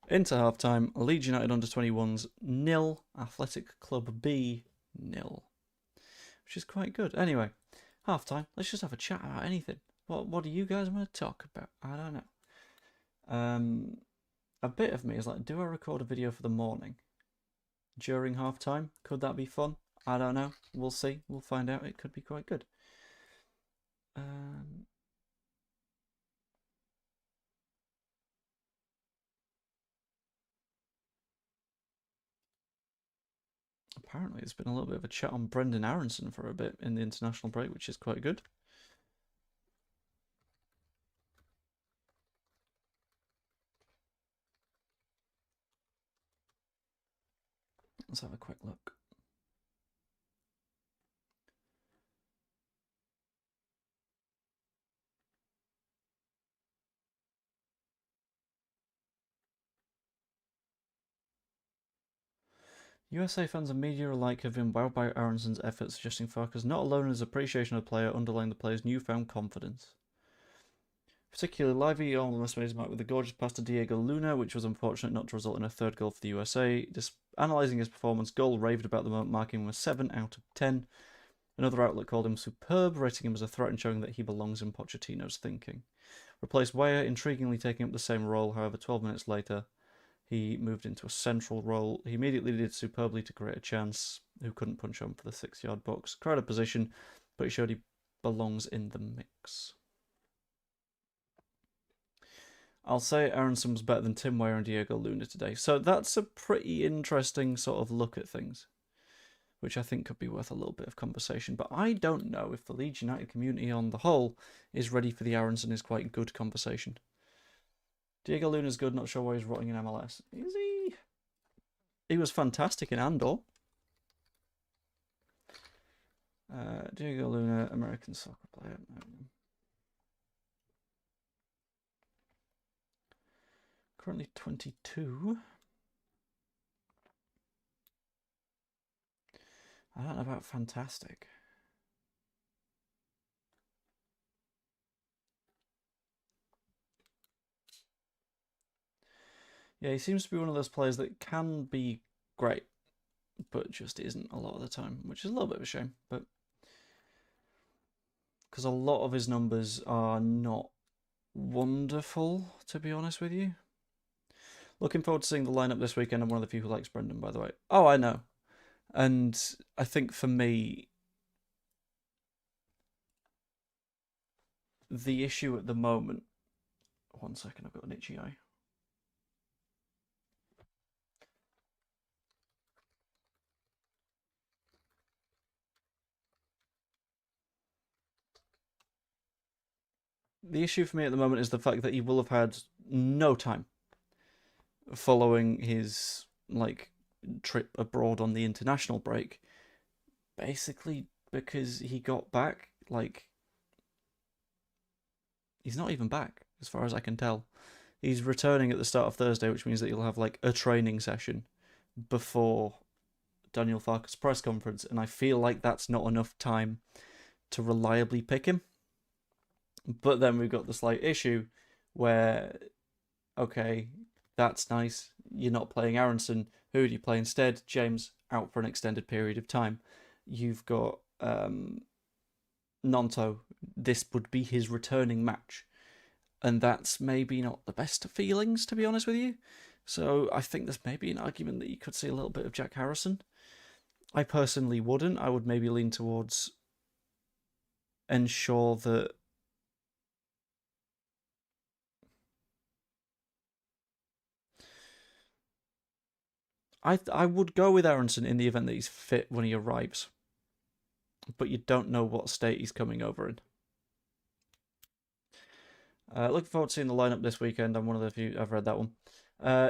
into half-time, Leeds United under-21s 0, Athletic Club B 0, which is quite good. Anyway, half-time, let's just have a chat about anything. What do you guys want to talk about? I don't know. A bit of me is like, do I record a video for the morning during half-time? Could that be fun? I don't know. We'll see. We'll find out. It could be quite good. Apparently, there's been a little bit of a chat on Brendan Aronson for a bit in the international break, which is quite good. Let's have a quick look. USA fans and media alike have been wowed by Aronson's efforts, suggesting Farkas not alone in his appreciation of the player, underlying the player's newfound confidence. Particularly lively, almost made his mark with a gorgeous pass to Diego Luna, which was unfortunate not to result in a third goal for the USA. Just analysing his performance, Goal raved about the moment, marking him a 7 out of 10. Another outlet called him superb, rating him as a threat and showing that he belongs in Pochettino's thinking. Replaced Weah, intriguingly taking up the same role, however 12 minutes later he moved into a central role. He immediately did superbly to create a chance, who couldn't punch on for the 6-yard box. Crowded position, but he showed he belongs in the mix. I'll say Aronson was better than Tim Weah and Diego Luna today. So that's a pretty interesting sort of look at things, which I think could be worth a little bit of conversation. But I don't know if the Leeds United community on the whole is ready for the Aronson is quite good conversation. Diego Luna's good, not sure why he's rotting in MLS. Is he? He was fantastic in Andor. Diego Luna, American soccer player. Currently 22. I don't know about fantastic. Yeah, he seems to be one of those players that can be great, but just isn't a lot of the time, which is a little bit of a shame. But because a lot of his numbers are not wonderful, to be honest with you. Looking forward to seeing the lineup this weekend. I'm one of the few who likes Brendan, by the way. Oh, I know. And I think for me, the issue at the moment... One second, I've got an itchy eye. The issue for me at the moment is the fact that he will have had no time following his trip abroad on the international break, basically because he got back he's not even back as far as I can tell. He's returning at the start of Thursday, which means that he'll have a training session before Daniel Farkas' press conference, and I feel like that's not enough time to reliably pick him. But then we've got the slight issue where, okay, that's nice. You're not playing Aronson. Who do you play instead? James out for an extended period of time. You've got Nonto. This would be his returning match. And that's maybe not the best of feelings, to be honest with you. So I think there's maybe an argument that you could see a little bit of Jack Harrison. I personally wouldn't. I would maybe lean towards ensure that I would go with Aronson in the event that he's fit when he arrives. But you don't know what state he's coming over in. Looking forward to seeing the lineup this weekend. I'm one of the few. I've read that one.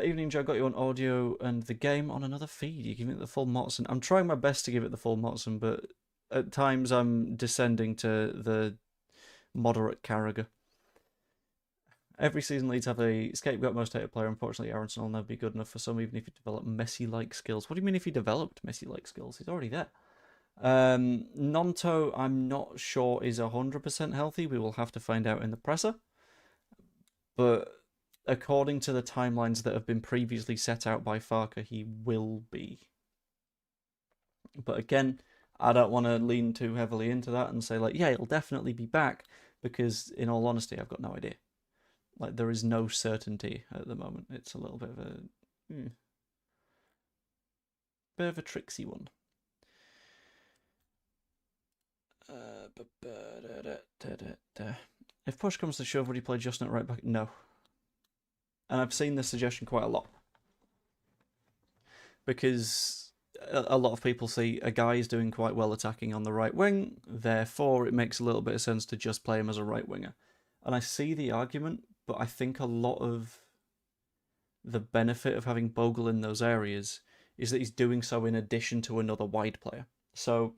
Evening Joe, got you on audio and the game on another feed. You're giving it the full Motson. I'm trying my best to give it the full Motson, but at times I'm descending to the moderate Carragher. Every season Leeds have a scapegoat most hated player. Unfortunately, Aronson will never be good enough for some, even if he developed Messi-like skills. What do you mean if he developed Messi-like skills? He's already there. Nonto, I'm not sure is 100% healthy. We will have to find out in the presser. But according to the timelines that have been previously set out by Farker, he will be. But again, I don't want to lean too heavily into that and say, yeah, he'll definitely be back, because in all honesty, I've got no idea. There is no certainty at the moment. It's a little bit of a tricksy one. If push comes to shove, would he play Justin at right back? No. And I've seen this suggestion quite a lot. Because a lot of people see a guy is doing quite well attacking on the right wing, therefore it makes a little bit of sense to just play him as a right winger. And I see the argument, but I think a lot of the benefit of having Bogle in those areas is that he's doing so in addition to another wide player. So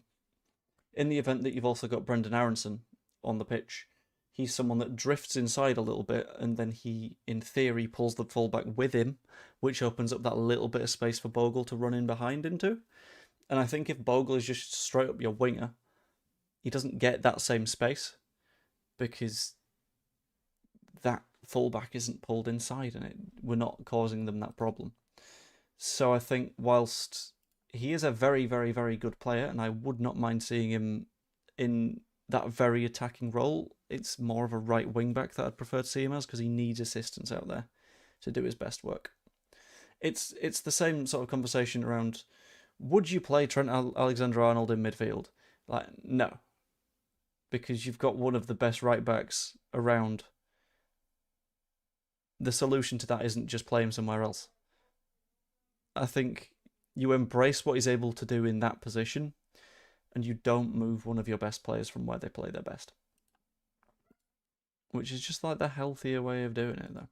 in the event that you've also got Brendan Aronson on the pitch, he's someone that drifts inside a little bit, and then he, in theory, pulls the fullback with him, which opens up that little bit of space for Bogle to run in behind into. And I think if Bogle is just straight up your winger, he doesn't get that same space because that fullback isn't pulled inside, and we're not causing them that problem. So I think whilst he is a very, very, very good player, and I would not mind seeing him in that very attacking role, it's more of a right wing back that I'd prefer to see him as, because he needs assistance out there to do his best work. It's the same sort of conversation around, would you play Trent Alexander-Arnold in midfield? Like, no. Because you've got one of the best right backs around. The solution to that isn't just play him somewhere else. I think you embrace what he's able to do in that position, and you don't move one of your best players from where they play their best. Which is just like the healthier way of doing it, though.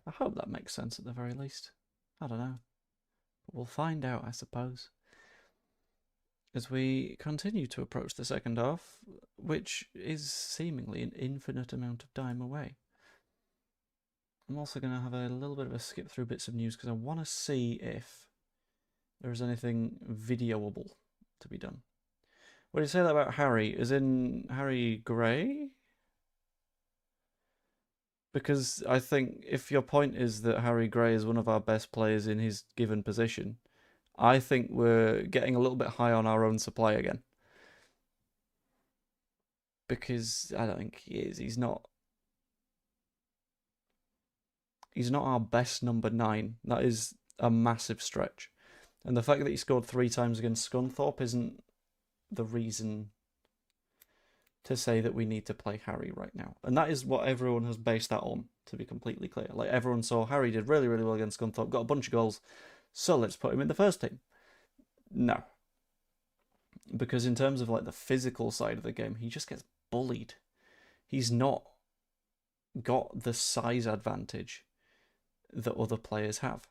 I hope that makes sense at the very least. I don't know. But we'll find out, I suppose, as we continue to approach the second half, which is seemingly an infinite amount of time away. I'm also going to have a little bit of a skip through bits of news because I want to see if there is anything videoable to be done. What do you say that about Harry? As in Harry Gray? Because I think if your point is that Harry Gray is one of our best players in his given position, I think we're getting a little bit high on our own supply again. Because I don't think he is. He's not our best number 9. That is a massive stretch. And the fact that he scored 3 times against Scunthorpe isn't the reason to say that we need to play Harry right now. And that is what everyone has based that on, to be completely clear. Like, everyone saw Harry did really, really well against Scunthorpe, got a bunch of goals, so let's put him in the first team. No. Because in terms of like the physical side of the game, he just gets bullied. He's not got the size advantage that other players have,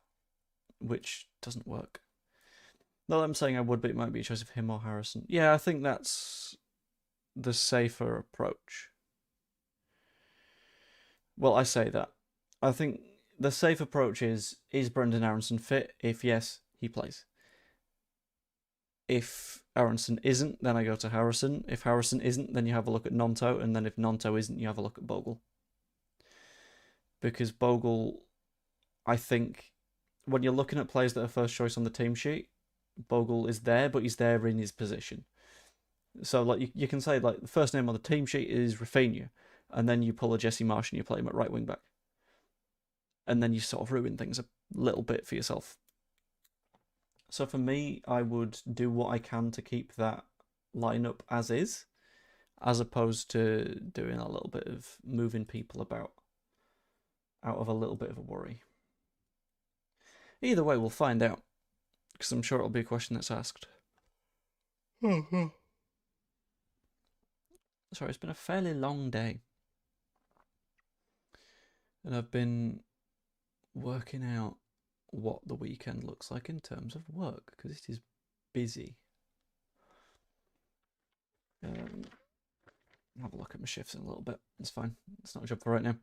which doesn't work. Not that I'm saying I would, but it might be a choice of him or Harrison. Yeah, I think that's the safer approach. Well, I say that. I think the safe approach is Brendan Aronson fit? If yes, he plays. If Aronson isn't, then I go to Harrison. If Harrison isn't, then you have a look at Nonto, and then if Nonto isn't, you have a look at Bogle. Because Bogle, I think, when you're looking at players that are first choice on the team sheet, Bogle is there, but he's there in his position. So like you can say like the first name on the team sheet is Rafinha, and then you pull a Jesse Marsh and you play him at right wing back, and then you sort of ruin things a little bit for yourself. So for me, I would do what I can to keep that lineup as is, as opposed to doing a little bit of moving people about out of a little bit of a worry. Either way, we'll find out, because I'm sure it'll be a question that's asked. Sorry, it's been a fairly long day. And I've been working out what the weekend looks like in terms of work, because it is busy. I'll have a look at my shifts in a little bit. It's fine. It's not a job for right now.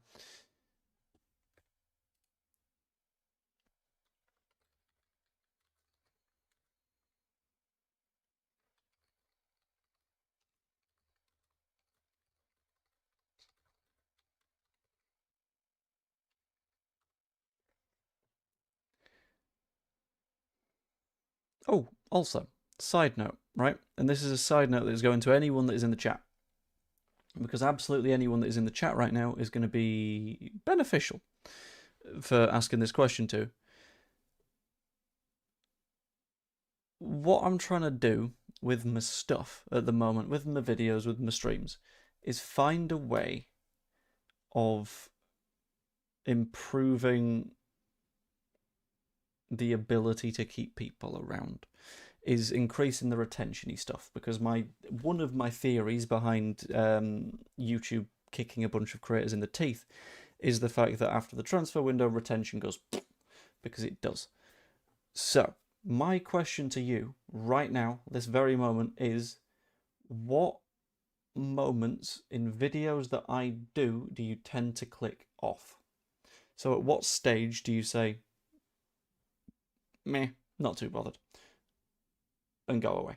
Oh, also, side note, right? And this is a side note that is going to anyone that is in the chat. Because absolutely anyone that is in the chat right now is going to be beneficial for asking this question to. What I'm trying to do with my stuff at the moment, with my videos, with my streams, is find a way of improving the ability to keep people around, is increasing the retention-y stuff, because one of my theories behind YouTube kicking a bunch of creators in the teeth, is the fact that after the transfer window, retention goes because it does. So, my question to you right now, this very moment, is what moments in videos that I do you tend to click off? So at what stage do you say, meh, not too bothered, and go away?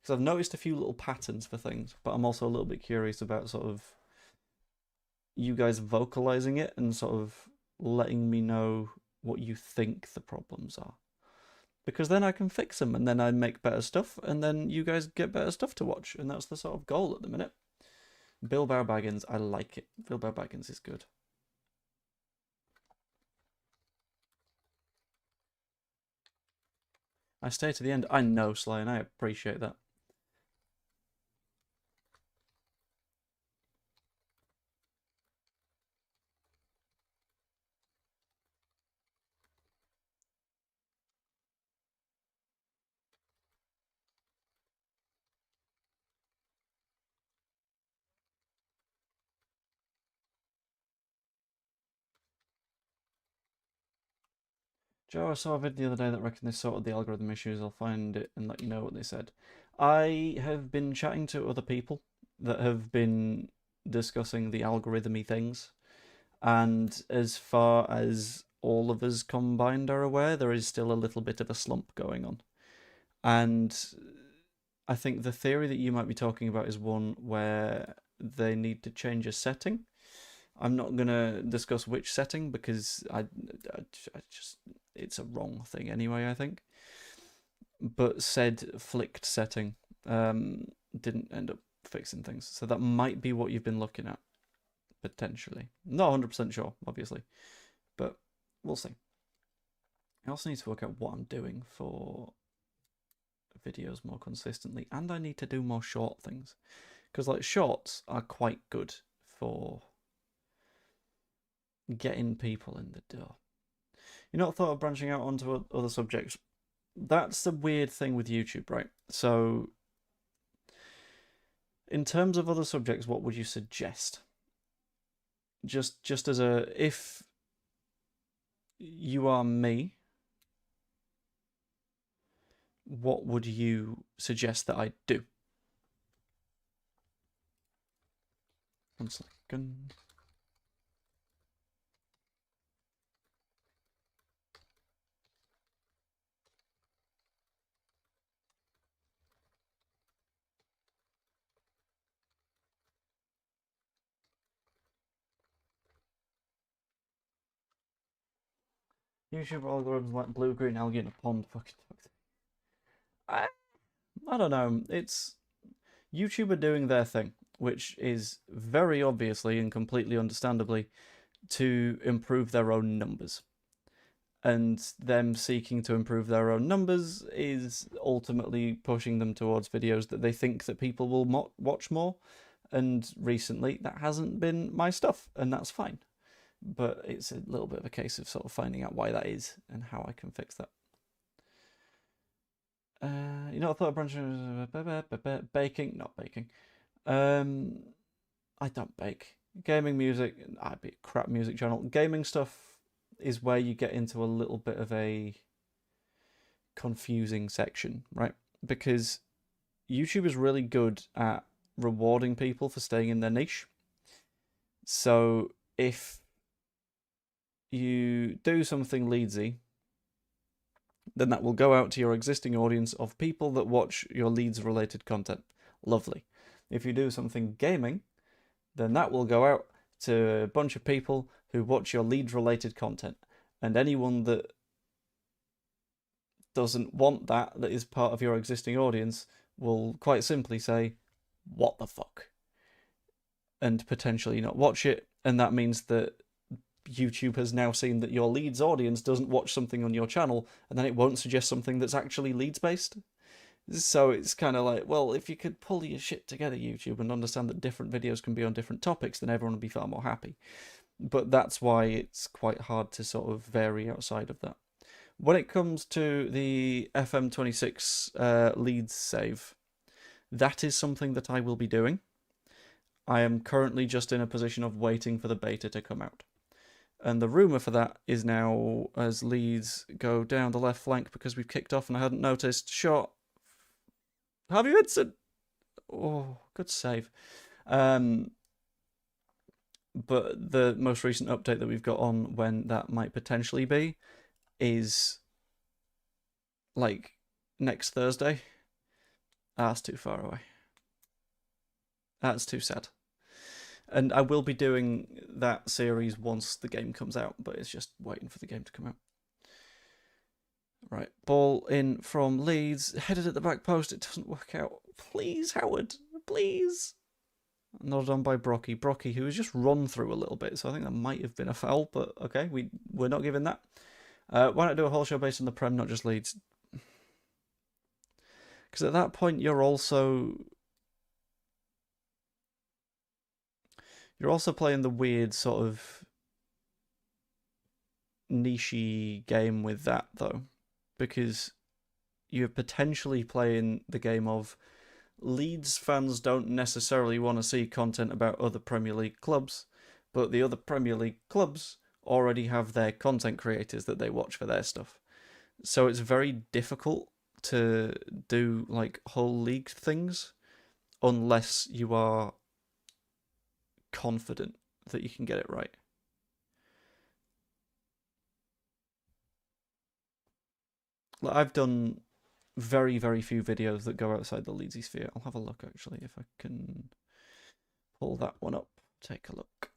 Because I've noticed a few little patterns for things, but I'm also a little bit curious about sort of you guys vocalizing it and sort of letting me know what you think the problems are. Because then I can fix them, and then I make better stuff, and then you guys get better stuff to watch, and that's the sort of goal at the minute. Bilbao Baggins, I like it. Bilbao Baggins is good. I stay to the end. I know, Sly, and I appreciate that. Joe, I saw a video the other day that reckoned they sorted the algorithm issues. I'll find it and let you know what they said. I have been chatting to other people that have been discussing the algorithmy things, and as far as all of us combined are aware, there is still a little bit of a slump going on. And I think the theory that you might be talking about is one where they need to change a setting. I'm not going to discuss which setting because I just it's a wrong thing anyway, I think. But said flicked setting didn't end up fixing things. So that might be what you've been looking at, potentially. Not 100% sure, obviously, but we'll see. I also need to work out what I'm doing for videos more consistently, and I need to do more short things. Because like shorts are quite good for getting people in the door. You not thought of branching out onto other subjects? That's the weird thing with YouTube, right? So, in terms of other subjects, what would you suggest? Just as a, if you are me, what would you suggest that I do? 1 second. YouTube algorithms like blue-green algae in a pond. Fucking I don't know. It's YouTube are doing their thing, which is very obviously and completely understandably to improve their own numbers. And them seeking to improve their own numbers is ultimately pushing them towards videos that they think that people will watch more. And recently, that hasn't been my stuff, and that's fine. But it's a little bit of a case of sort of finding out why that is and how I can fix that. You know, I thought a bunch of baking, not baking. I don't bake. Gaming music, I'd be a crap music channel. Gaming stuff is where you get into a little bit of a confusing section, right? Because YouTube is really good at rewarding people for staying in their niche. So if you do something Leedsy, then that will go out to your existing audience of people that watch your Leeds related content. Lovely. If you do something gaming, then that will go out to a bunch of people who watch your Leeds related content. And anyone that doesn't want that is part of your existing audience, will quite simply say, what the fuck? And potentially not watch it. And that means that YouTube has now seen that your Leeds audience doesn't watch something on your channel, and then it won't suggest something that's actually Leeds based. So it's kind of like, well, if you could pull your shit together, YouTube, and understand that different videos can be on different topics, then everyone would be far more happy. But that's why it's quite hard to sort of vary outside of that. When it comes to the FM26 Leeds save, that is something that I will be doing. I am currently just in a position of waiting for the beta to come out. And the rumour for that is now, as Leeds go down the left flank because we've kicked off and I hadn't noticed, shot. Harvey Vincent! Oh, good save. But the most recent update that we've got on when that might potentially be is like next Thursday. That's too far away. That's too sad. And I will be doing that series once the game comes out, but it's just waiting for the game to come out. Right, ball in from Leeds, headed at the back post, it doesn't work out. Please, Howard, please. Nodded on by Brocky, who was just run through a little bit, so I think that might have been a foul, but okay, we're not giving that. Why not do a whole show based on the Prem, not just Leeds? Because at that point, you're also playing the weird sort of niche-y game with that, though, because you're potentially playing the game of Leeds fans don't necessarily want to see content about other Premier League clubs, but the other Premier League clubs already have their content creators that they watch for their stuff. So it's very difficult to do like whole league things unless you are confident that you can get it right. Like, I've done very, very few videos that go outside the Leedsy sphere. I'll have a look actually if I can pull that one up. Take a look.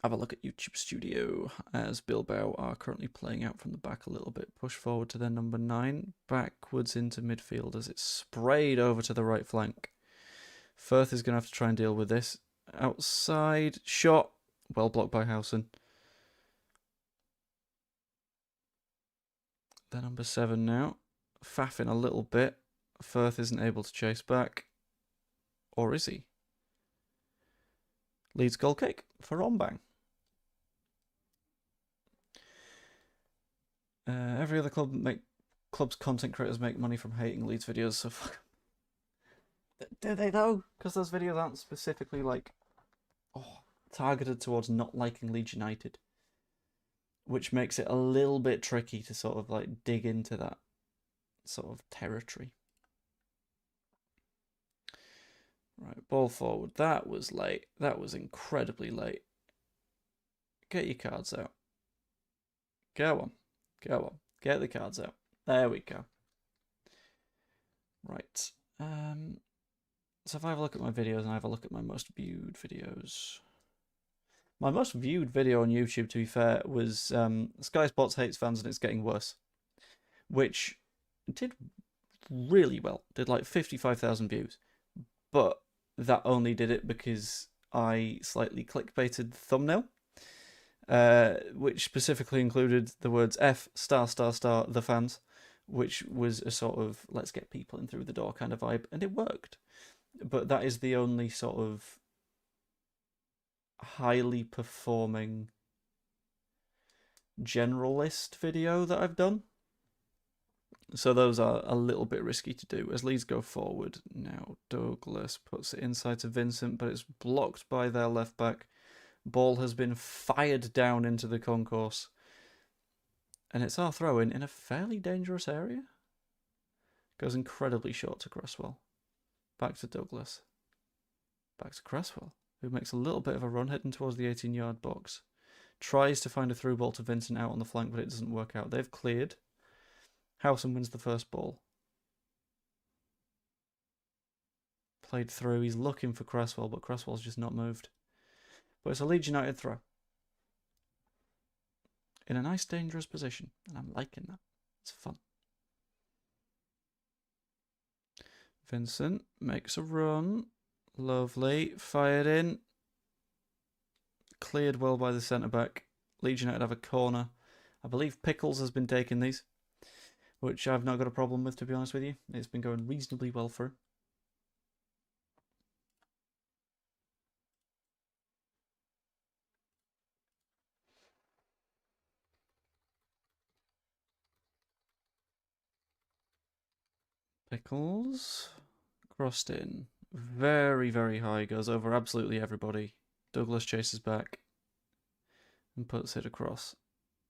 Have a look at YouTube Studio as Bilbao are currently playing out from the back a little bit. Push forward to their number 9. Backwards into midfield as it's sprayed over to the right flank. Firth is going to have to try and deal with this. Outside shot. Well blocked by Howson. They're number 7 now. Faffing a little bit. Firth isn't able to chase back. Or is he? Leeds goal kick for Rombang. Every other club's content creators make money from hating Leeds videos, so fuck. Do they though? Because those videos aren't specifically like targeted towards not liking Leeds United, which makes it a little bit tricky to sort of like dig into that sort of territory. Right, ball forward. That was late. That was incredibly late. Get your cards out. Go on. Go on. Get the cards out. There we go. Right. So if I have a look at my videos and I have a look at my most viewed videos. My most viewed video on YouTube, to be fair, was Sky Sports Hates Fans and It's Getting Worse, which did really well. Did like 55,000 views. But that only did it because I slightly clickbaited the thumbnail, which specifically included the words F*** the fans, which was a sort of let's get people in through the door kind of vibe, and it worked. But that is the only sort of highly performing generalist video that I've done. So those are a little bit risky to do. As Leeds go forward, now Douglas puts it inside to Vincent, but it's blocked by their left back. Ball has been fired down into the concourse. And it's our throw-in in a fairly dangerous area. Goes incredibly short to Cresswell. Back to Douglas. Back to Cresswell, who makes a little bit of a run heading towards the 18-yard box. Tries to find a through ball to Vincent out on the flank, but it doesn't work out. They've cleared. Howson wins the first ball. Played through. He's looking for Cresswell, but Cresswell's just not moved. But it's a Leeds United throw. In a nice, dangerous position. And I'm liking that. It's fun. Vincent makes a run. Lovely. Fired in. Cleared well by the centre-back. Leeds United have a corner. I believe Pickles has been taking these, which I've not got a problem with, to be honest with you. It's been going reasonably well for him. Pickles. Crossed in. very, very high, goes over absolutely everybody. Douglas chases back and puts it across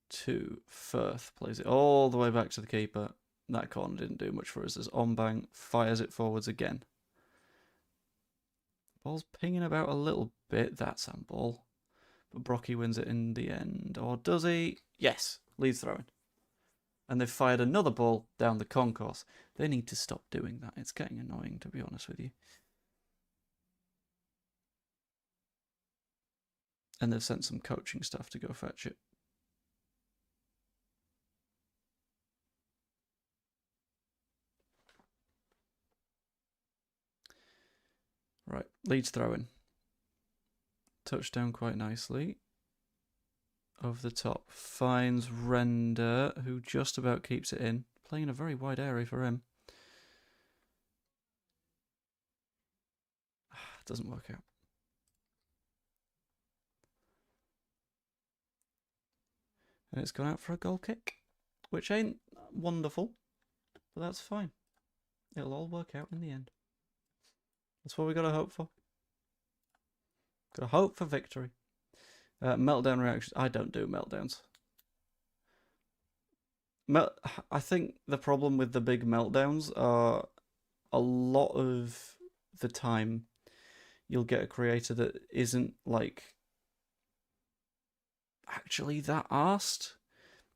to Firth. Plays it all the way back to the keeper. That corner didn't do much for us as Ombang fires it forwards again. Ball's pinging about a little bit. That's handball. But Brocky wins it in the end. Or does he? Yes. Leeds throwing. And they've fired another ball down the concourse. They need to stop doing that. It's getting annoying, to be honest with you. And they've sent some coaching staff to go fetch it. Right, Leeds throwing. Touchdown quite nicely. Over the top. Finds Render, who just about keeps it in. Playing a very wide area for him. Doesn't work out. And it's gone out for a goal kick, which ain't wonderful, but that's fine. It'll all work out in the end. That's what we got to hope for. Got to hope for victory. Meltdown reactions. I don't do meltdowns. I think the problem with the big meltdowns are a lot of the time you'll get a creator that isn't like actually that arsed,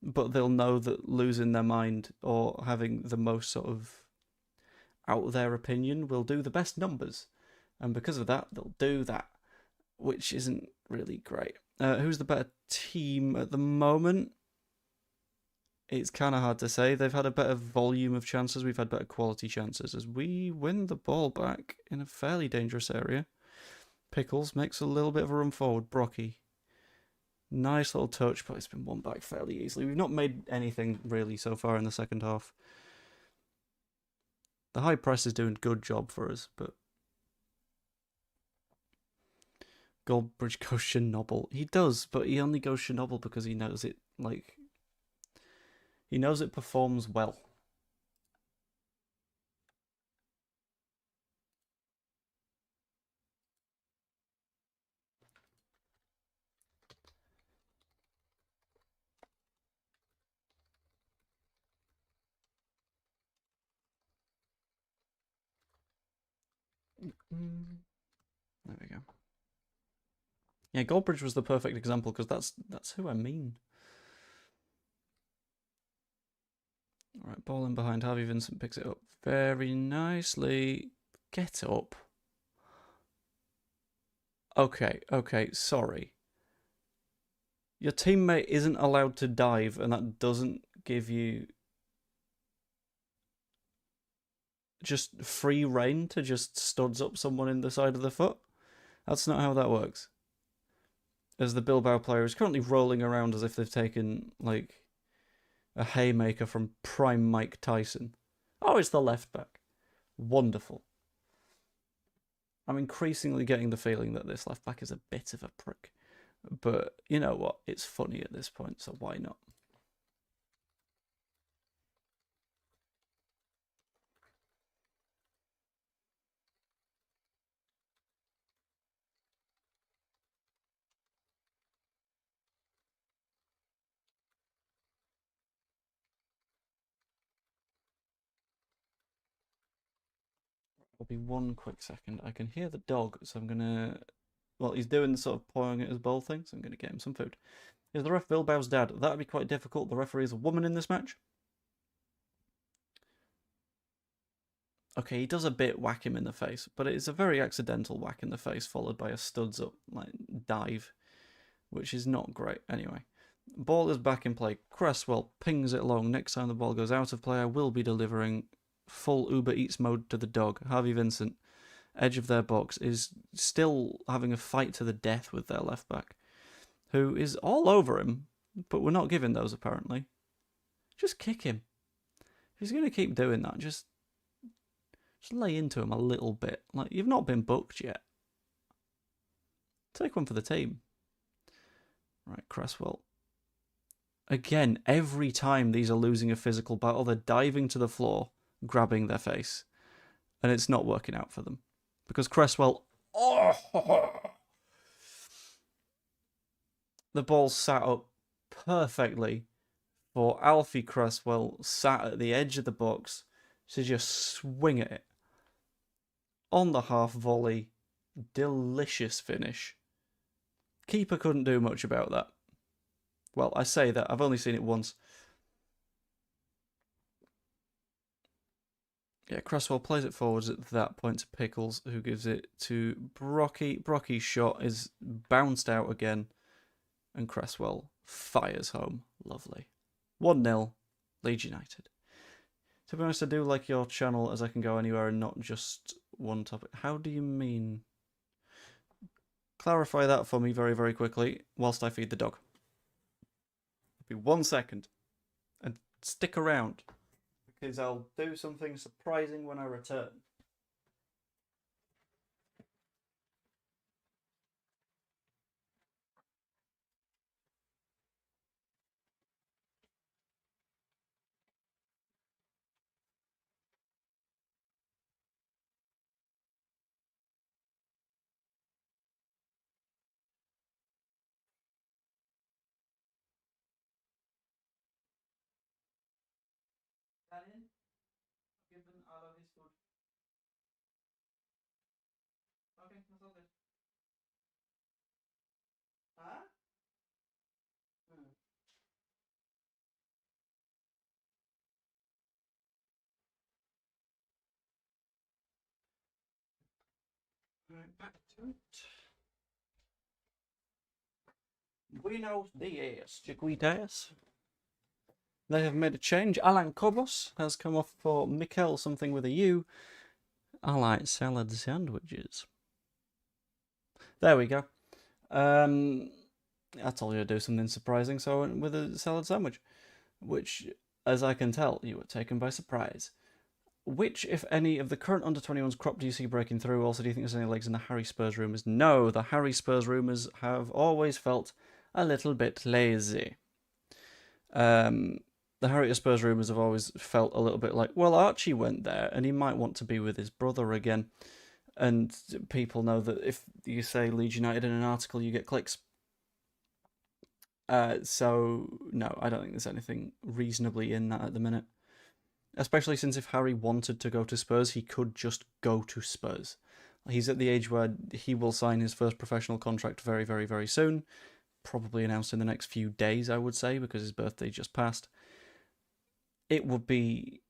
but they'll know that losing their mind or having the most sort of out there opinion will do the best numbers, and because of that they'll do that, which isn't really great. Who's the better team at the moment? It's kind of hard to say. They've had a better volume of chances. We've had better quality chances as we win the ball back in a fairly dangerous area. Pickles makes a little bit of a run forward. Brocky. Nice little touch, but it's been won back fairly easily. We've not made anything really so far in the second half. The high press is doing a good job for us, but Goldbridge goes Chernobyl. He does, but he only goes Chernobyl because he knows it, like, he knows it performs well. There we go. Yeah, Goldbridge was the perfect example because that's who I mean. Alright, ball in behind. Harvey Vincent picks it up very nicely. Get up. Okay, sorry. Your teammate isn't allowed to dive, and that doesn't give you just free reign to just studs up someone in the side of the foot. That's not how that works. As the Bilbao player is currently rolling around as if they've taken, like, a haymaker from prime Mike Tyson. Oh, it's the left back. Wonderful. I'm increasingly getting the feeling that this left back is a bit of a prick. But you know what? It's funny at this point, so why not? Will be one quick second. I can hear the dog, so I'm gonna. Well, he's doing the sort of pawing at his bowl thing, so I'm gonna get him some food. Is the ref Bilbao's dad? That'd be quite difficult. The referee is a woman in this match. Okay, he does a bit whack him in the face, but it's a very accidental whack in the face, followed by a studs up like dive, which is not great. Anyway, ball is back in play. Cresswell pings it along. Next time the ball goes out of play, I will be delivering full Uber Eats mode to the dog. Harvey Vincent, edge of their box, is still having a fight to the death with their left back, who is all over him, but we're not giving those apparently. Just kick him. If he's going to keep doing that, just lay into him a little bit. Like, you've not been booked yet. Take one for the team. Right, Cresswell. Again, every time these are losing a physical battle, they're diving to the floor, grabbing their face, and it's not working out for them because Cresswell... Oh! The ball sat up perfectly for Alfie Cresswell, sat at the edge of the box, to just swing at it. On the half volley, delicious finish. Keeper couldn't do much about that. Well, I say that, I've only seen it once. Yeah, Cresswell plays it forwards at that point to Pickles, who gives it to Brocky. Brocky's shot is bounced out again, and Cresswell fires home. Lovely. 1-0, Leeds United. To be honest, I do like your channel as I can go anywhere and not just one topic. How do you mean? Clarify that for me very, very quickly whilst I feed the dog. It'll be 1 second. And stick around, because I'll do something surprising when I return. Daniel, given all of his food. Okay, that's all good. Huh? Right, back to it. Buenos dias, chiquitas. They have made a change. Alan Cobos has come off for Mikel something with a U. I like salad sandwiches. There we go. I told you to do something surprising, so I went with a salad sandwich, which, as I can tell, you were taken by surprise. Which, if any, of the current under-21s crop do you see breaking through? Also, do you think there's any legs in the Harry Spurs rumours? No, the Harry Spurs rumours have always felt a little bit lazy. The Harry Spurs rumours have always felt a little bit like, well, Archie went there, and he might want to be with his brother again. And people know that if you say Leeds United in an article, you get clicks. So, no, I don't think there's anything reasonably in that at the minute. Especially since if Harry wanted to go to Spurs, he could just go to Spurs. He's at the age where he will sign his first professional contract very, very, very soon. Probably announced in the next few days, I would say, because his birthday just passed. It would be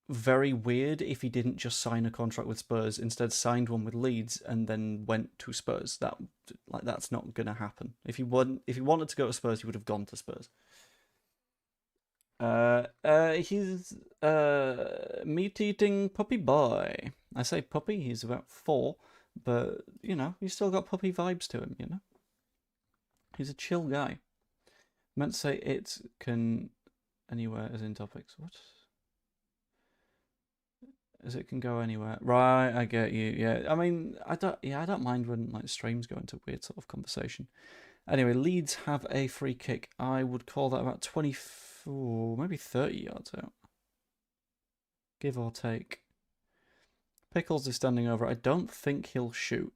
very weird if he didn't just sign a contract with Spurs, instead signed one with Leeds and then went to Spurs. That's not gonna happen. If he wanted to go to Spurs, he would have gone to Spurs. He's meat-eating puppy boy. I say puppy, he's about 4, but, you know, he's still got puppy vibes to him, you know? He's a chill guy. Meant to say it can anywhere as in topics. What? As it can go anywhere. Right, I get you. Yeah, I mean, I don't mind when like streams go into weird sort of conversation. Anyway, Leeds have a free kick. I would call that about 24, maybe 30 yards out. Give or take. Pickles is standing over. I don't think he'll shoot,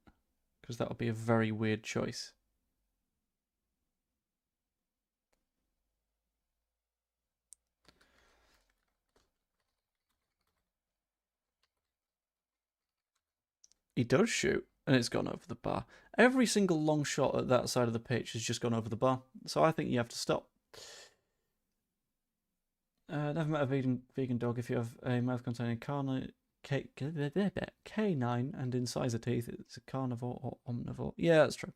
because that would be a very weird choice. He does shoot, and it's gone over the bar. Every single long shot at that side of the pitch has just gone over the bar, so I think you have to stop. Never met a vegan dog. If you have a mouth containing canine and incisor teeth, it's a carnivore or omnivore. Yeah, that's true.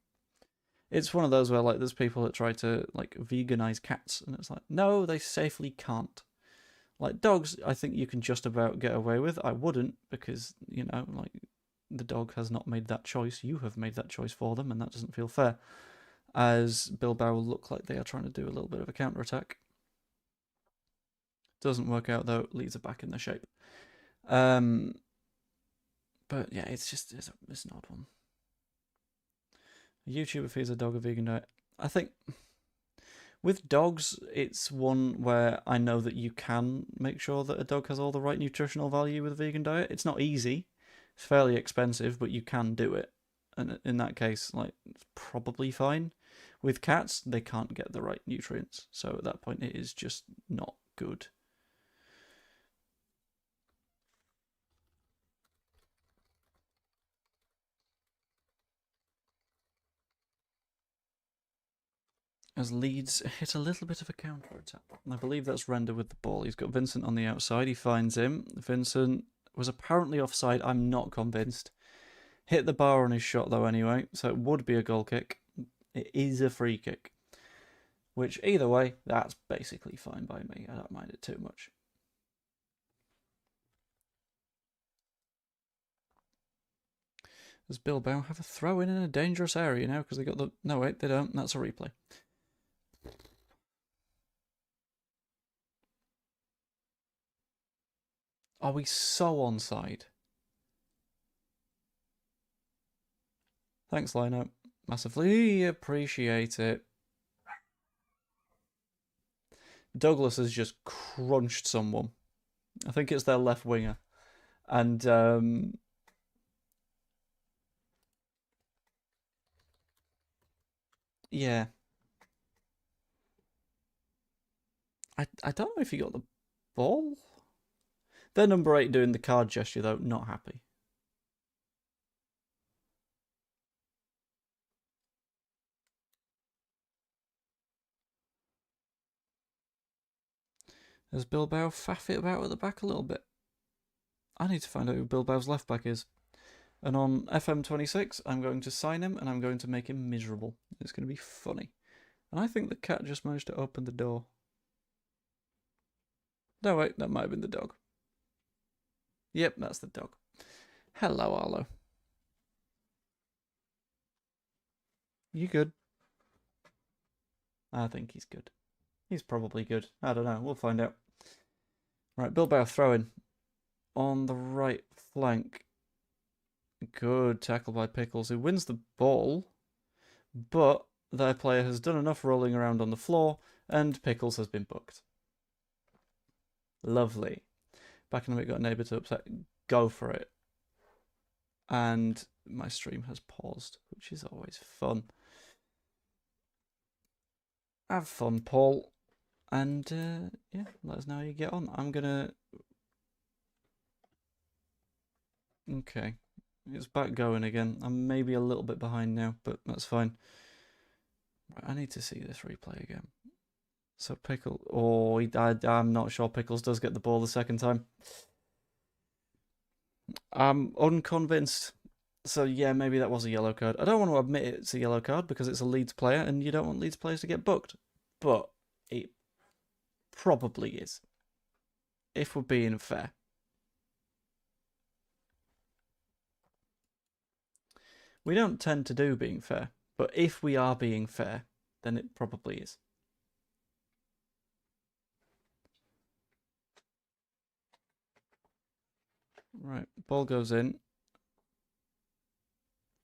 It's one of those where like there's people that try to like veganize cats, and it's like, no, they safely can't. Like dogs, I think you can just about get away with. I wouldn't, because, you know, like the dog has not made that choice. You have made that choice for them, and that doesn't feel fair. As Bilbao will look like they are trying to do a little bit of a counter-attack. Doesn't work out though. Leeds are back in the shape. But yeah, it's an odd one. A YouTuber feeds a dog a vegan diet. I think With dogs, it's one where I know that you can make sure that a dog has all the right nutritional value with a vegan diet. It's not easy, it's fairly expensive, but you can do it. And in that case, like, it's probably fine. With cats, they can't get the right nutrients, so at that point, it is just not good. As Leeds hit a little bit of a counter attack. I believe that's Render with the ball. He's got Vincent on the outside. He finds him. Vincent was apparently offside. I'm not convinced. Hit the bar on his shot, though, anyway, so it would be a goal kick. It is a free kick. Which, either way, that's basically fine by me. I don't mind it too much. Does Bilbao have a throw in a dangerous area now? Because they got the... No, wait, they don't. That's a replay. Are we so onside? Thanks, lineup. Massively appreciate it. Douglas has just crunched someone. I think it's their left winger. And yeah. I don't know if he got the ball. They're number 8 doing the card gesture, though. Not happy. Does Bilbao faff it about at the back a little bit? I need to find out who Bilbao's left back is. And on FM26, I'm going to sign him and I'm going to make him miserable. It's going to be funny. And I think the cat just managed to open the door. No, wait, that might have been the dog. Yep, that's the dog. Hello, Arlo. You good? I think he's good. He's probably good. I don't know. We'll find out. Right, Bilbao throwing on the right flank. Good tackle by Pickles, who wins the ball, but their player has done enough rolling around on the floor, and Pickles has been booked. Lovely. Back in a bit, got a neighbour to upset. Go for it. And my stream has paused, which is always fun. Have fun, Paul. And yeah, let us know how you get on. I'm gonna... Okay. It's back going again. I'm maybe a little bit behind now, but that's fine. Right, I need to see this replay again. So Pickle... Oh, I'm not sure Pickles does get the ball the second time. I'm unconvinced. So yeah, maybe that was a yellow card. I don't want to admit it's a yellow card because it's a Leeds player and you don't want Leeds players to get booked. But it probably is. If we're being fair. We don't tend to do being fair. But if we are being fair, then it probably is. Right, ball goes in.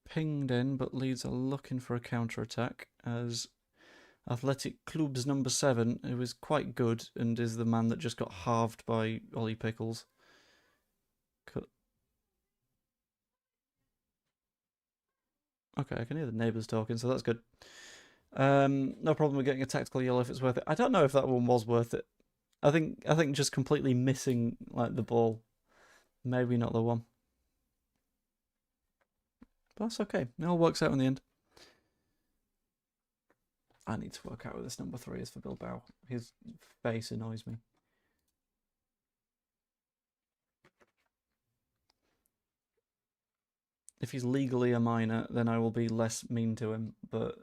Pinged in, but Leeds are looking for a counter-attack as Athletic Club's number 7, who is quite good and is the man that just got halved by Ollie Pickles. Okay, I can hear the neighbours talking, so that's good. No problem with getting a tactical yellow if it's worth it. I don't know if that one was worth it. I think just completely missing like the ball, maybe not the one. But that's okay. It all works out in the end. I need to work out where this number 3 is for Bilbao. His face annoys me. If he's legally a minor, then I will be less mean to him. But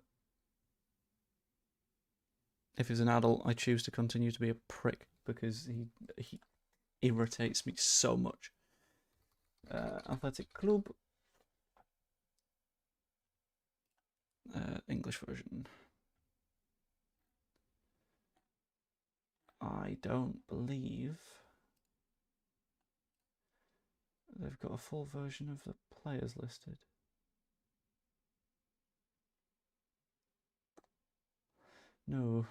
if he's an adult, I choose to continue to be a prick because he irritates me so much. Athletic Club. English version. I don't believe they've got a full version of the players listed. No.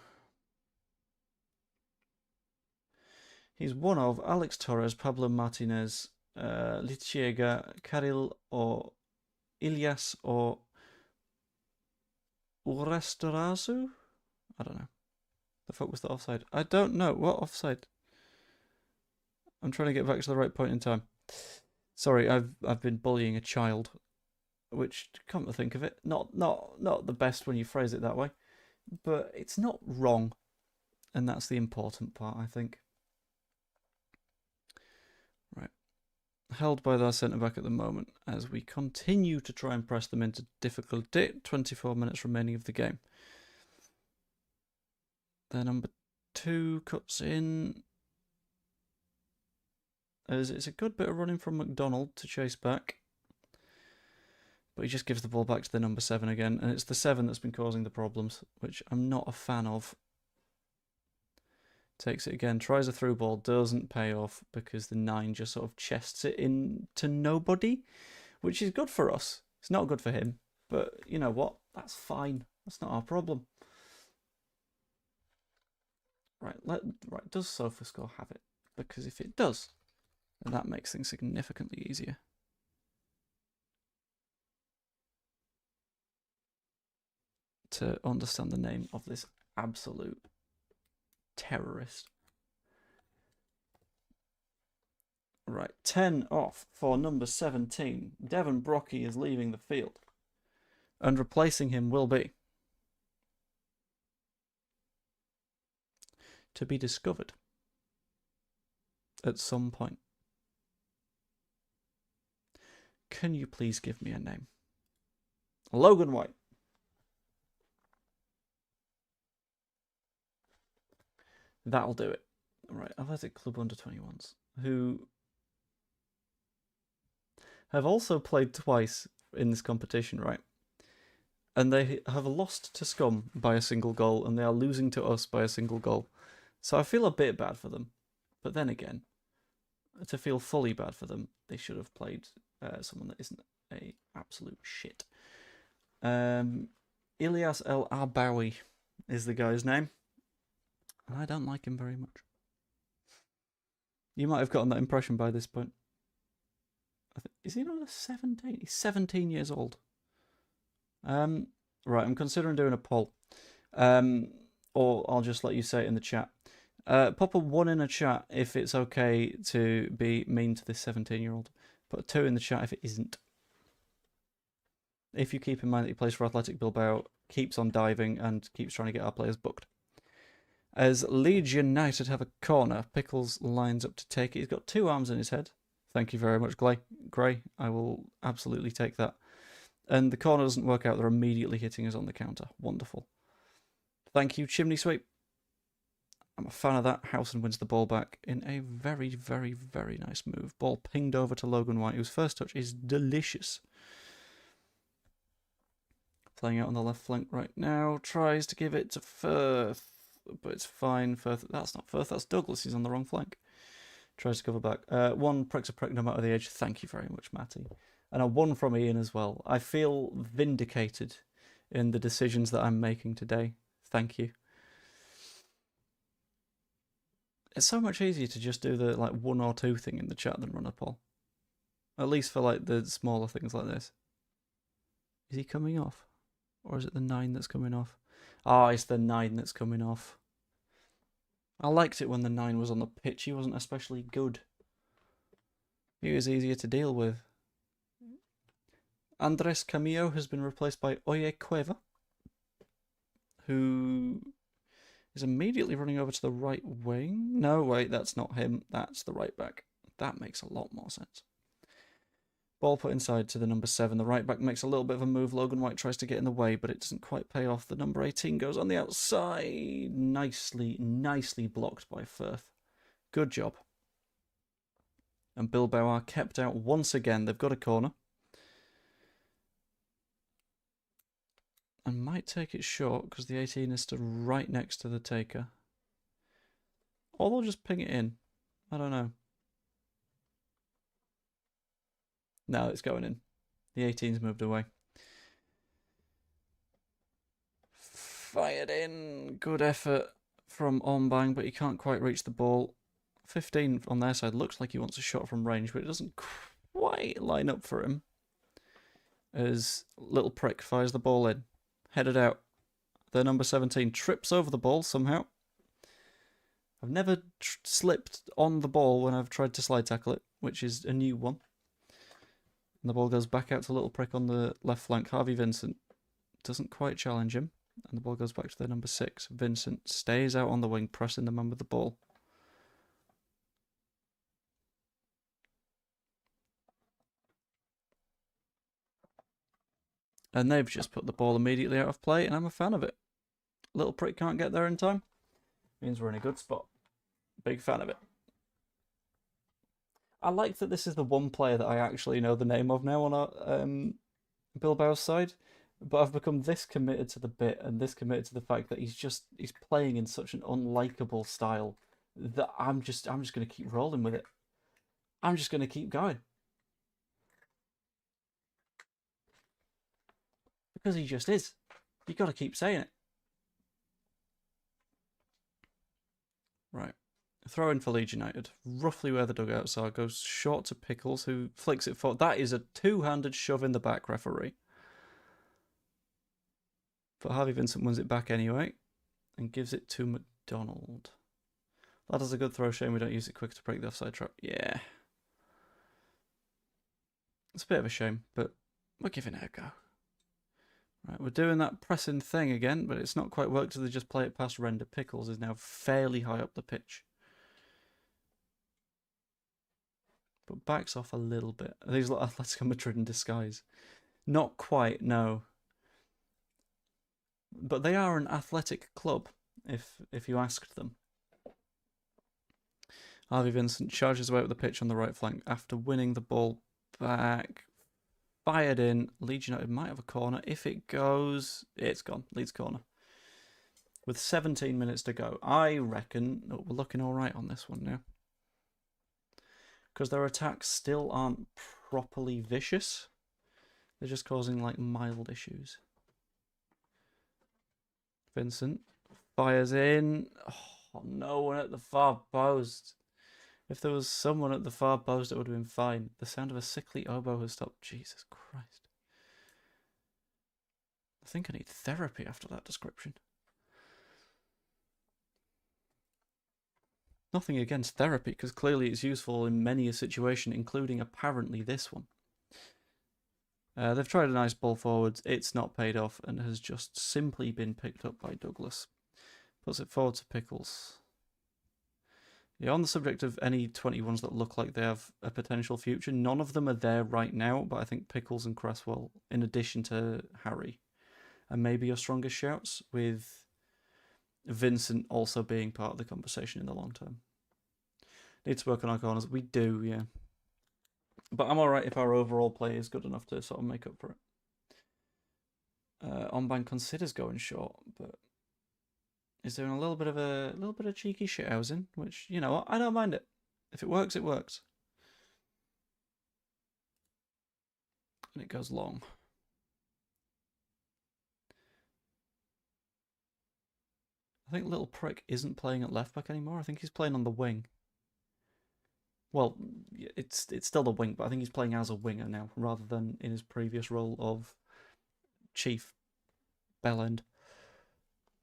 He's one of Alex Torres, Pablo Martinez, Lichiega, Karil or Ilyas or Urestarazu? I don't know. The fuck was the offside? I don't know. What offside? I'm trying to get back to the right point in time. Sorry, I've been bullying a child, which, come to think of it, not the best when you phrase it that way, but it's not wrong, and that's the important part, I think. Right, held by their centre back at the moment as we continue to try and press them into difficulty. 24 minutes remaining of the game. Their number 2 cuts in. As it's a good bit of running from McDonald to chase back. But he just gives the ball back to the number 7 again. And it's the 7 that's been causing the problems, which I'm not a fan of. Takes it again, tries a through ball, doesn't pay off because the 9 just sort of chests it into nobody, which is good for us. It's not good for him, but you know what? That's fine. That's not our problem. Right, does SofaScore have it? Because if it does, then that makes things significantly easier. To understand the name of this absolute terrorist. Right, 10 off for number 17. Devon Brocky is leaving the field. And replacing him will be to be discovered at some point. Can you please give me a name? Logan White. That'll do it. Right, Athletic Club Under-21s, who have also played twice in this competition, right? And they have lost to Scum by a single goal, and they are losing to us by a single goal. So I feel a bit bad for them. But then again, to feel fully bad for them, they should have played someone that isn't a absolute shit. Ilyas El Arbawi is the guy's name. And I don't like him very much. You might have gotten that impression by this point. Is he not 17? He's 17 years old. Right, I'm considering doing a poll. Or I'll just let you say it in the chat. Pop a 1 in a chat if it's okay to be mean to this 17-year-old. Put a 2 in the chat if it isn't. If you keep in mind that he plays for Athletic Bilbao, keeps on diving, and keeps trying to get our players booked. As Leeds United have a corner, Pickles lines up to take it. He's got 2 arms in his head. Thank you very much, Gray. I will absolutely take that. And the corner doesn't work out. They're immediately hitting us on the counter. Wonderful. Thank you, Chimney Sweep. I'm a fan of that. Howson wins the ball back in a very, very, very nice move. Ball pinged over to Logan White, whose first touch is delicious. Playing out on the left flank right now. Tries to give it to Firth, but it's fine. Firth, that's not Firth, that's Douglas. He's on the wrong flank. Tries to cover back. 1 pricks a prick no matter the age. Thank you very much, Matty. And a 1 from Ian as well. I feel vindicated in the decisions that I'm making today. Thank you. It's so much easier to just do the 1 or 2 thing in the chat than run a poll. At least for the smaller things like this. Is he coming off? Or is it the 9 that's coming off? Ah, it's the 9 that's coming off. I liked it when the 9 was on the pitch. He wasn't especially good. He was easier to deal with. Andres Camillo has been replaced by Oye Cueva, who is immediately running over to the right wing. No, wait, that's not him. That's the right back. That makes a lot more sense. Ball put inside to the number 7. The right back makes a little bit of a move. Logan White tries to get in the way, but it doesn't quite pay off. The number 18 goes on the outside. Nicely blocked by Firth. Good job. And Bilbao are kept out once again. They've got a corner. And might take it short because the 18 is stood right next to the taker. Or they'll just ping it in. I don't know. No, it's going in. The 18's moved away. Fired in. Good effort from Ombang, but he can't quite reach the ball. 15 on their side looks like he wants a shot from range, but it doesn't quite line up for him. As Little Prick fires the ball in. Headed out. Their number 17 trips over the ball somehow. I've never slipped on the ball when I've tried to slide tackle it, which is a new one. And the ball goes back out to Little Prick on the left flank. Harvey Vincent doesn't quite challenge him. And the ball goes back to their number 6. Vincent stays out on the wing, pressing the man with the ball. And they've just put the ball immediately out of play, and I'm a fan of it. Little Prick can't get there in time. Means we're in a good spot. Big fan of it. I like that this is the one player that I actually know the name of now on our Bilbao side. But I've become this committed to the bit and this committed to the fact that he's playing in such an unlikable style that I'm just going to keep rolling with it. I'm just going to keep going. Because he just is. You got to keep saying it. Right. Throw in for Leeds United. Roughly where the dugouts are. Goes short to Pickles, who flicks it forward. That is a two-handed shove in the back, referee. But Harvey Vincent wins it back anyway. And gives it to McDonald. That is a good throw. Shame we don't use it quick to break the offside trap. Yeah. It's a bit of a shame, but we're giving it a go. Right, we're doing that pressing thing again, but it's not quite worked, so they just play it past Render. Pickles is now fairly high up the pitch. But backs off a little bit. These like Atletico Madrid in disguise. Not quite, no. But they are an athletic club, if you asked them. Harvey Vincent charges away up the pitch on the right flank after winning the ball back. Fired in. Leeds United might have a corner. If it goes, it's gone. Leeds corner. With 17 minutes to go. I reckon we're looking all right on this one now. Because their attacks still aren't properly vicious. They're just causing like mild issues. Vincent fires in. Oh, no one at the far post. If there was someone at the far post, it would have been fine. The sound of a sickly oboe has stopped. Jesus Christ. I think I need therapy after that description. Nothing against therapy, because clearly it's useful in many a situation, including apparently this one. They've tried a nice ball forward. It's not paid off and has just simply been picked up by Douglas. Puts it forward to Pickles. Yeah, on the subject of any 21s that look like they have a potential future, none of them are there right now, but I think Pickles and Cresswell, in addition to Harry, are maybe your strongest shouts, with Vincent also being part of the conversation in the long term. Need to work on our corners. We do, yeah. But I'm alright if our overall play is good enough to sort of make up for it. Onbank considers going short, but is doing a little bit of cheeky shithousing, which, you know, I don't mind it. If it works, it works. And it goes long. I think Little Prick isn't playing at left back anymore. I think he's playing on the wing. Well, it's still the wing, but I think he's playing as a winger now, rather than in his previous role of chief bellend.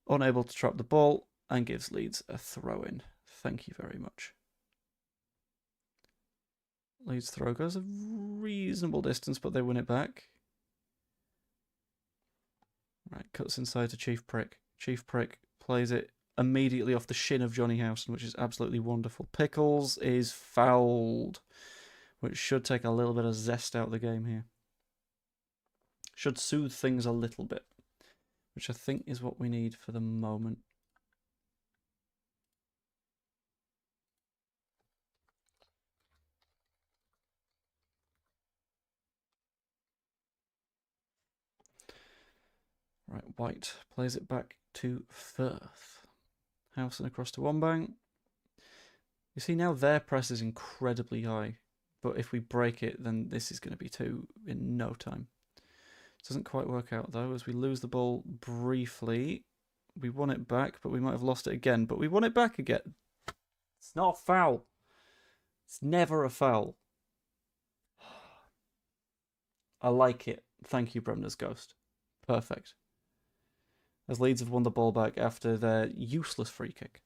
Unable to trap the ball, and gives Leeds a throw-in. Thank you very much. Leeds throw goes a reasonable distance, but they win it back. Right, cuts inside to Chief Prick. Chief Prick plays it immediately off the shin of Johnny Howson, which is absolutely wonderful. Pickles is fouled, which should take a little bit of zest out of the game here. Should soothe things a little bit, which I think is what we need for the moment. Right, White plays it back to Firth. Howson across to Onbank. You see, now their press is incredibly high, but if we break it, then this is going to be 2 in no time. Doesn't quite work out, though, as we lose the ball briefly. We won it back, but we might have lost it again. But we won it back again. It's not foul. It's never a foul. I like it. Thank you, Bremner's Ghost. Perfect. As Leeds have won the ball back after their useless free kick.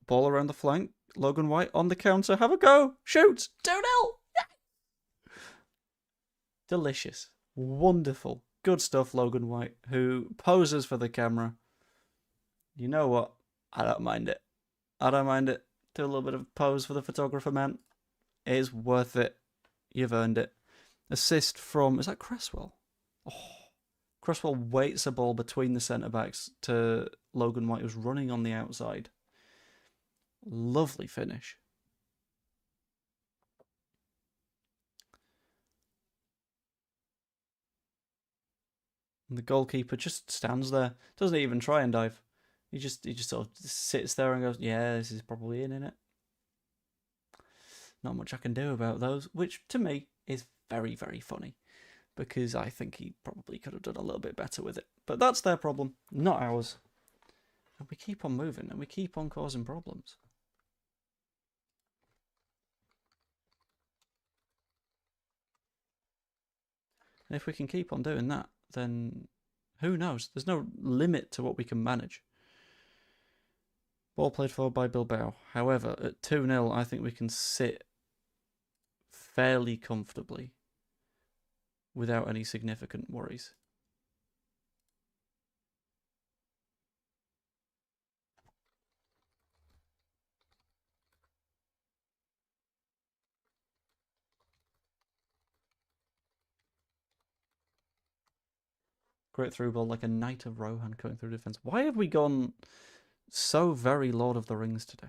Ball around the flank. Logan White on the counter. Have a go. Shoot. 2-0. Delicious. Wonderful. Good stuff, Logan White, who poses for the camera. You know what? I don't mind it. I don't mind it. Do a little bit of pose for the photographer, man. It is worth it. You've earned it. Assist from... Is that Cresswell? Oh. Cresswell waits a ball between the centre-backs to Logan White, who's running on the outside. Lovely finish. And the goalkeeper just stands there. Doesn't even try and dive. He just sort of sits there and goes, yeah, this is probably in it. Not much I can do about those, which to me is very, very funny, because I think he probably could have done a little bit better with it. But that's their problem, not ours. And we keep on moving and we keep on causing problems. And if we can keep on doing that, then who knows? There's no limit to what we can manage. Ball played forward by Bilbao. However, at 2-0, I think we can sit fairly comfortably without any significant worries. Great through ball, like a Knight of Rohan coming through defence. Why have we gone so very Lord of the Rings today?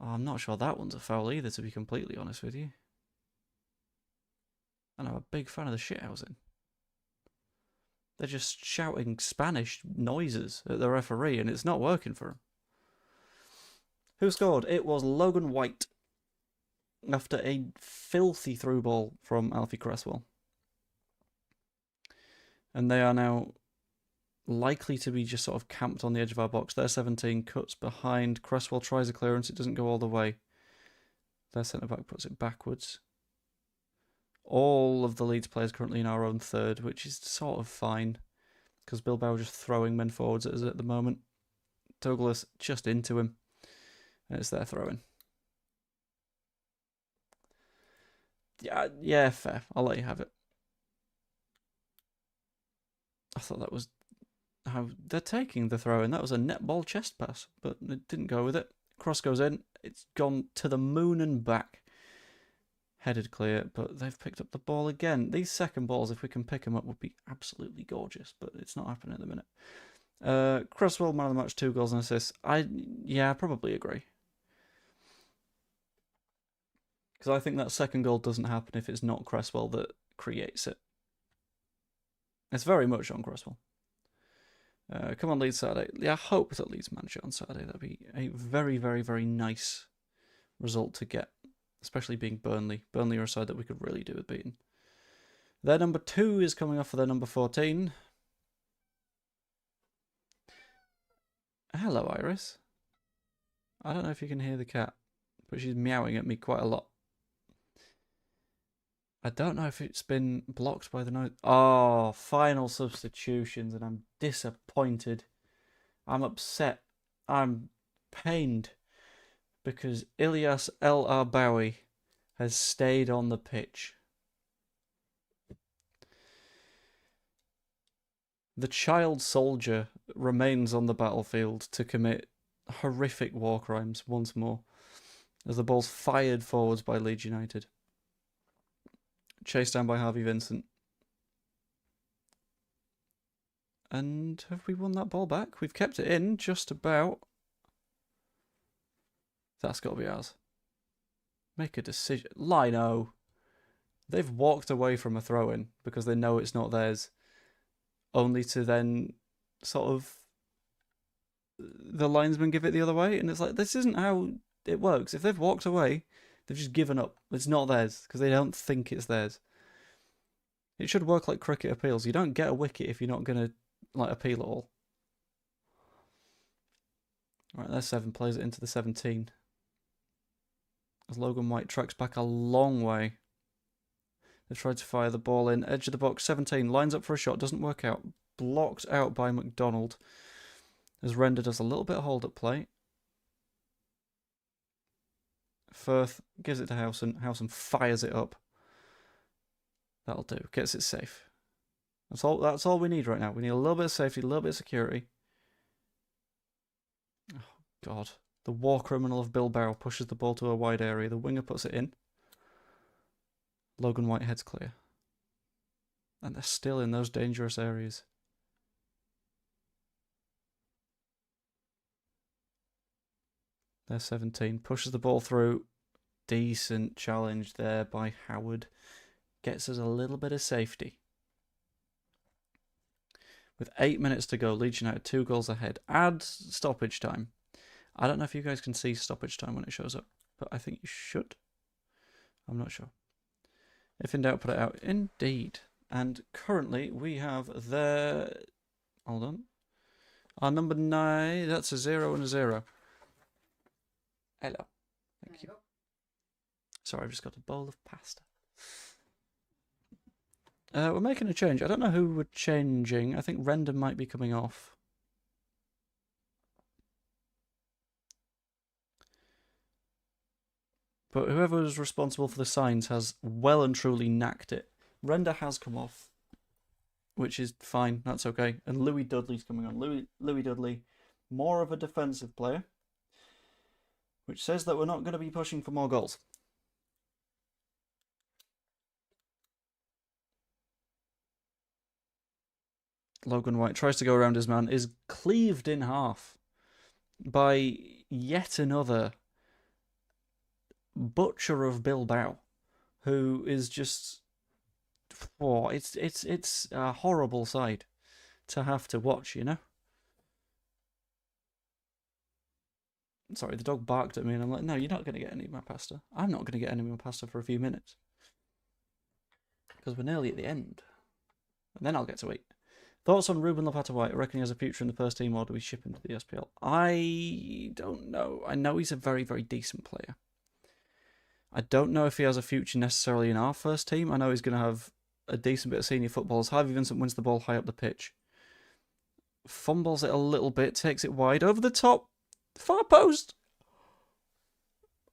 Oh, I'm not sure that one's a foul either, to be completely honest with you. And I'm a big fan of the shithousing. They're just shouting Spanish noises at the referee, and it's not working for him. Who scored? It was Logan White, after a filthy through ball from Alfie Cresswell. And they are now likely to be just sort of camped on the edge of our box. Their 17 cuts behind. Cresswell tries a clearance. It doesn't go all the way. Their centre-back puts it backwards. All of the Leeds players currently in our own third, which is sort of fine, because Bilbao are just throwing men forwards at us at the moment. Douglas just into him, and it's their throw-in. Yeah, fair. I'll let you have it. I thought that was how they're taking the throw-in. That was a netball chest pass, but it didn't go with it. Cross goes in. It's gone to the moon and back. Headed clear, but they've picked up the ball again. These second balls, if we can pick them up, would be absolutely gorgeous, but it's not happening at the minute. Cresswell, man of the match, 2 goals and assists. I probably agree. Because I think that second goal doesn't happen if it's not Cresswell that creates it. It's very much on Cresswell. Come on, Leeds Saturday. Yeah, I hope that Leeds manage it on Saturday. That'd be a very, very, very nice result to get, especially being Burnley. Burnley are a side that we could really do with beating. Their number 2 is coming off for their number 14. Hello, Iris. I don't know if you can hear the cat, but she's meowing at me quite a lot. I don't know if it's been blocked by the noise. Oh, final substitutions, and I'm disappointed. I'm upset. I'm pained because Ilyas El Arbawi has stayed on the pitch. The child soldier remains on the battlefield to commit horrific war crimes once more, as the ball's fired forwards by Leeds United. Chased down by Harvey Vincent. And have we won that ball back? We've kept it in, just about. That's got to be ours. Make a decision. Lino. They've walked away from a throw-in because they know it's not theirs, only to then sort of the linesman give it the other way. And it's like, this isn't how it works. If they've walked away, they've just given up. It's not theirs because they don't think it's theirs. It should work like cricket appeals. You don't get a wicket if you're not going to like appeal at all. Right, there's 7, plays it into the 17. As Logan White tracks back a long way. They tried to fire the ball in. Edge of the box, 17. Lines up for a shot, doesn't work out. Blocked out by McDonald. As Render does a little bit of hold up play. Firth gives it to Howson. Howson fires it up. That'll do. Gets it safe. That's all we need right now. We need a little bit of safety, a little bit of security. Oh, God. The war criminal of Bilbao pushes the ball to a wide area. The winger puts it in. Logan White heads clear. And they're still in those dangerous areas. They're 17. Pushes the ball through. Decent challenge there by Howard. Gets us a little bit of safety. With 8 minutes to go, Leeds United 2 goals ahead. Add stoppage time. I don't know if you guys can see stoppage time when it shows up, but I think you should. I'm not sure. If in doubt, put it out. Indeed. And currently we have their... Hold on. Our number 9, that's a 0 and a 0. Hello. Thank you. Sorry, I've just got a bowl of pasta. We're making a change. I don't know who we're changing. I think Render might be coming off. But whoever was responsible for the signs has well and truly knacked it. Render has come off, which is fine. That's okay. And Louis Dudley's coming on. Louis Dudley, more of a defensive player, which says that we're not going to be pushing for more goals. Logan White tries to go around his man, is cleaved in half by yet another butcher of Bilbao, who is just... Oh, it's a horrible sight to have to watch, you know? Sorry, the dog barked at me and I'm like, no, you're not going to get any of my pasta. I'm not going to get any of my pasta for a few minutes. Because we're nearly at the end. And then I'll get to eat. Thoughts on Ruben Lopata-White? I reckon he has a future in the first team, or do we ship him to the SPL? I don't know. I know he's a very, very decent player. I don't know if he has a future necessarily in our first team. I know he's going to have a decent bit of senior football. As Harvey Vincent wins the ball high up the pitch. Fumbles it a little bit, takes it wide, over the top, far post.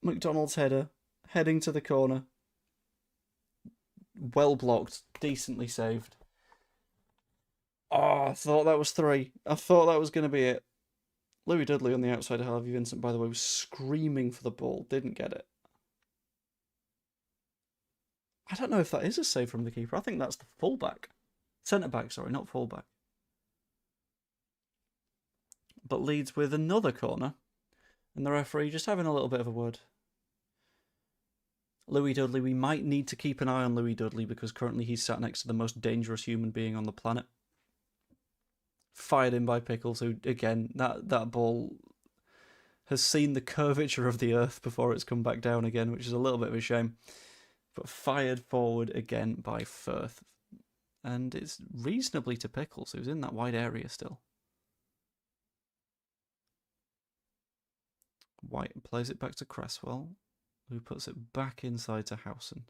McDonald's header, heading to the corner. Well blocked, decently saved. Oh, I thought that was 3. I thought that was going to be it. Louis Dudley on the outside of Harvey Vincent, by the way, was screaming for the ball. Didn't get it. I don't know if that is a save from the keeper. I think that's the fullback. Centre-back, sorry, not fullback. But Leeds with another corner. And the referee just having a little bit of a word. Louis Dudley, we might need to keep an eye on Louis Dudley because currently he's sat next to the most dangerous human being on the planet. Fired in by Pickles, who, again, that ball has seen the curvature of the earth before it's come back down again, which is a little bit of a shame. But fired forward again by Firth. And it's reasonably to Pickles, who's in that wide area still. White plays it back to Cresswell, who puts it back inside to Howson.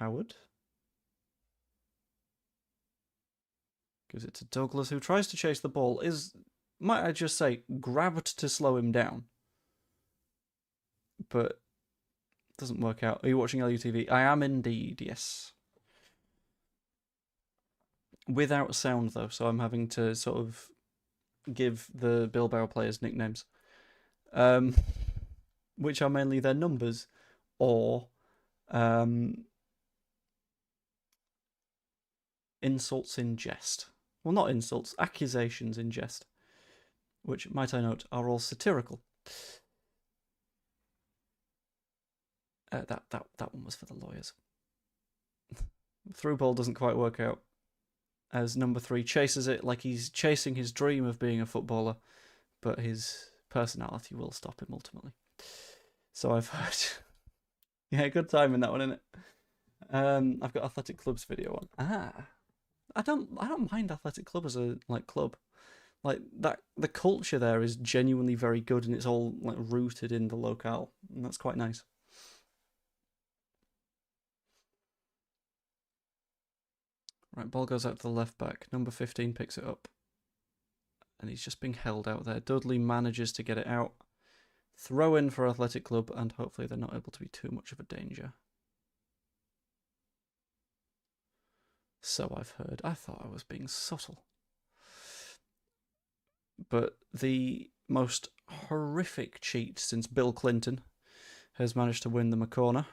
Howard gives it to Douglas, who tries to chase the ball, is, might I just say, grabbed to slow him down. But doesn't work out. Are you watching LUTV? I am indeed, yes. Without sound, though, so I'm having to sort of give the Bilbao players nicknames. Which are mainly their numbers or insults in jest. Well, not insults, accusations in jest, which, might I note, are all satirical. That one was for the lawyers. Through ball doesn't quite work out, as number 3 chases it like he's chasing his dream of being a footballer, but his personality will stop him ultimately. So I've heard. Yeah, good time in that one, isn't it? I've got Athletic Club's video on. I don't mind Athletic Club as a club. Like that, the culture there is genuinely very good, and it's all like rooted in the locale, and that's quite nice. Right, ball goes out to the left back. Number 15 picks it up, and he's just being held out there. Dudley manages to get it out. Throw in for Athletic Club, and hopefully they're not able to be too much of a danger. So I've heard. I thought I was being subtle. But the most horrific cheat since Bill Clinton has managed to win them a corner.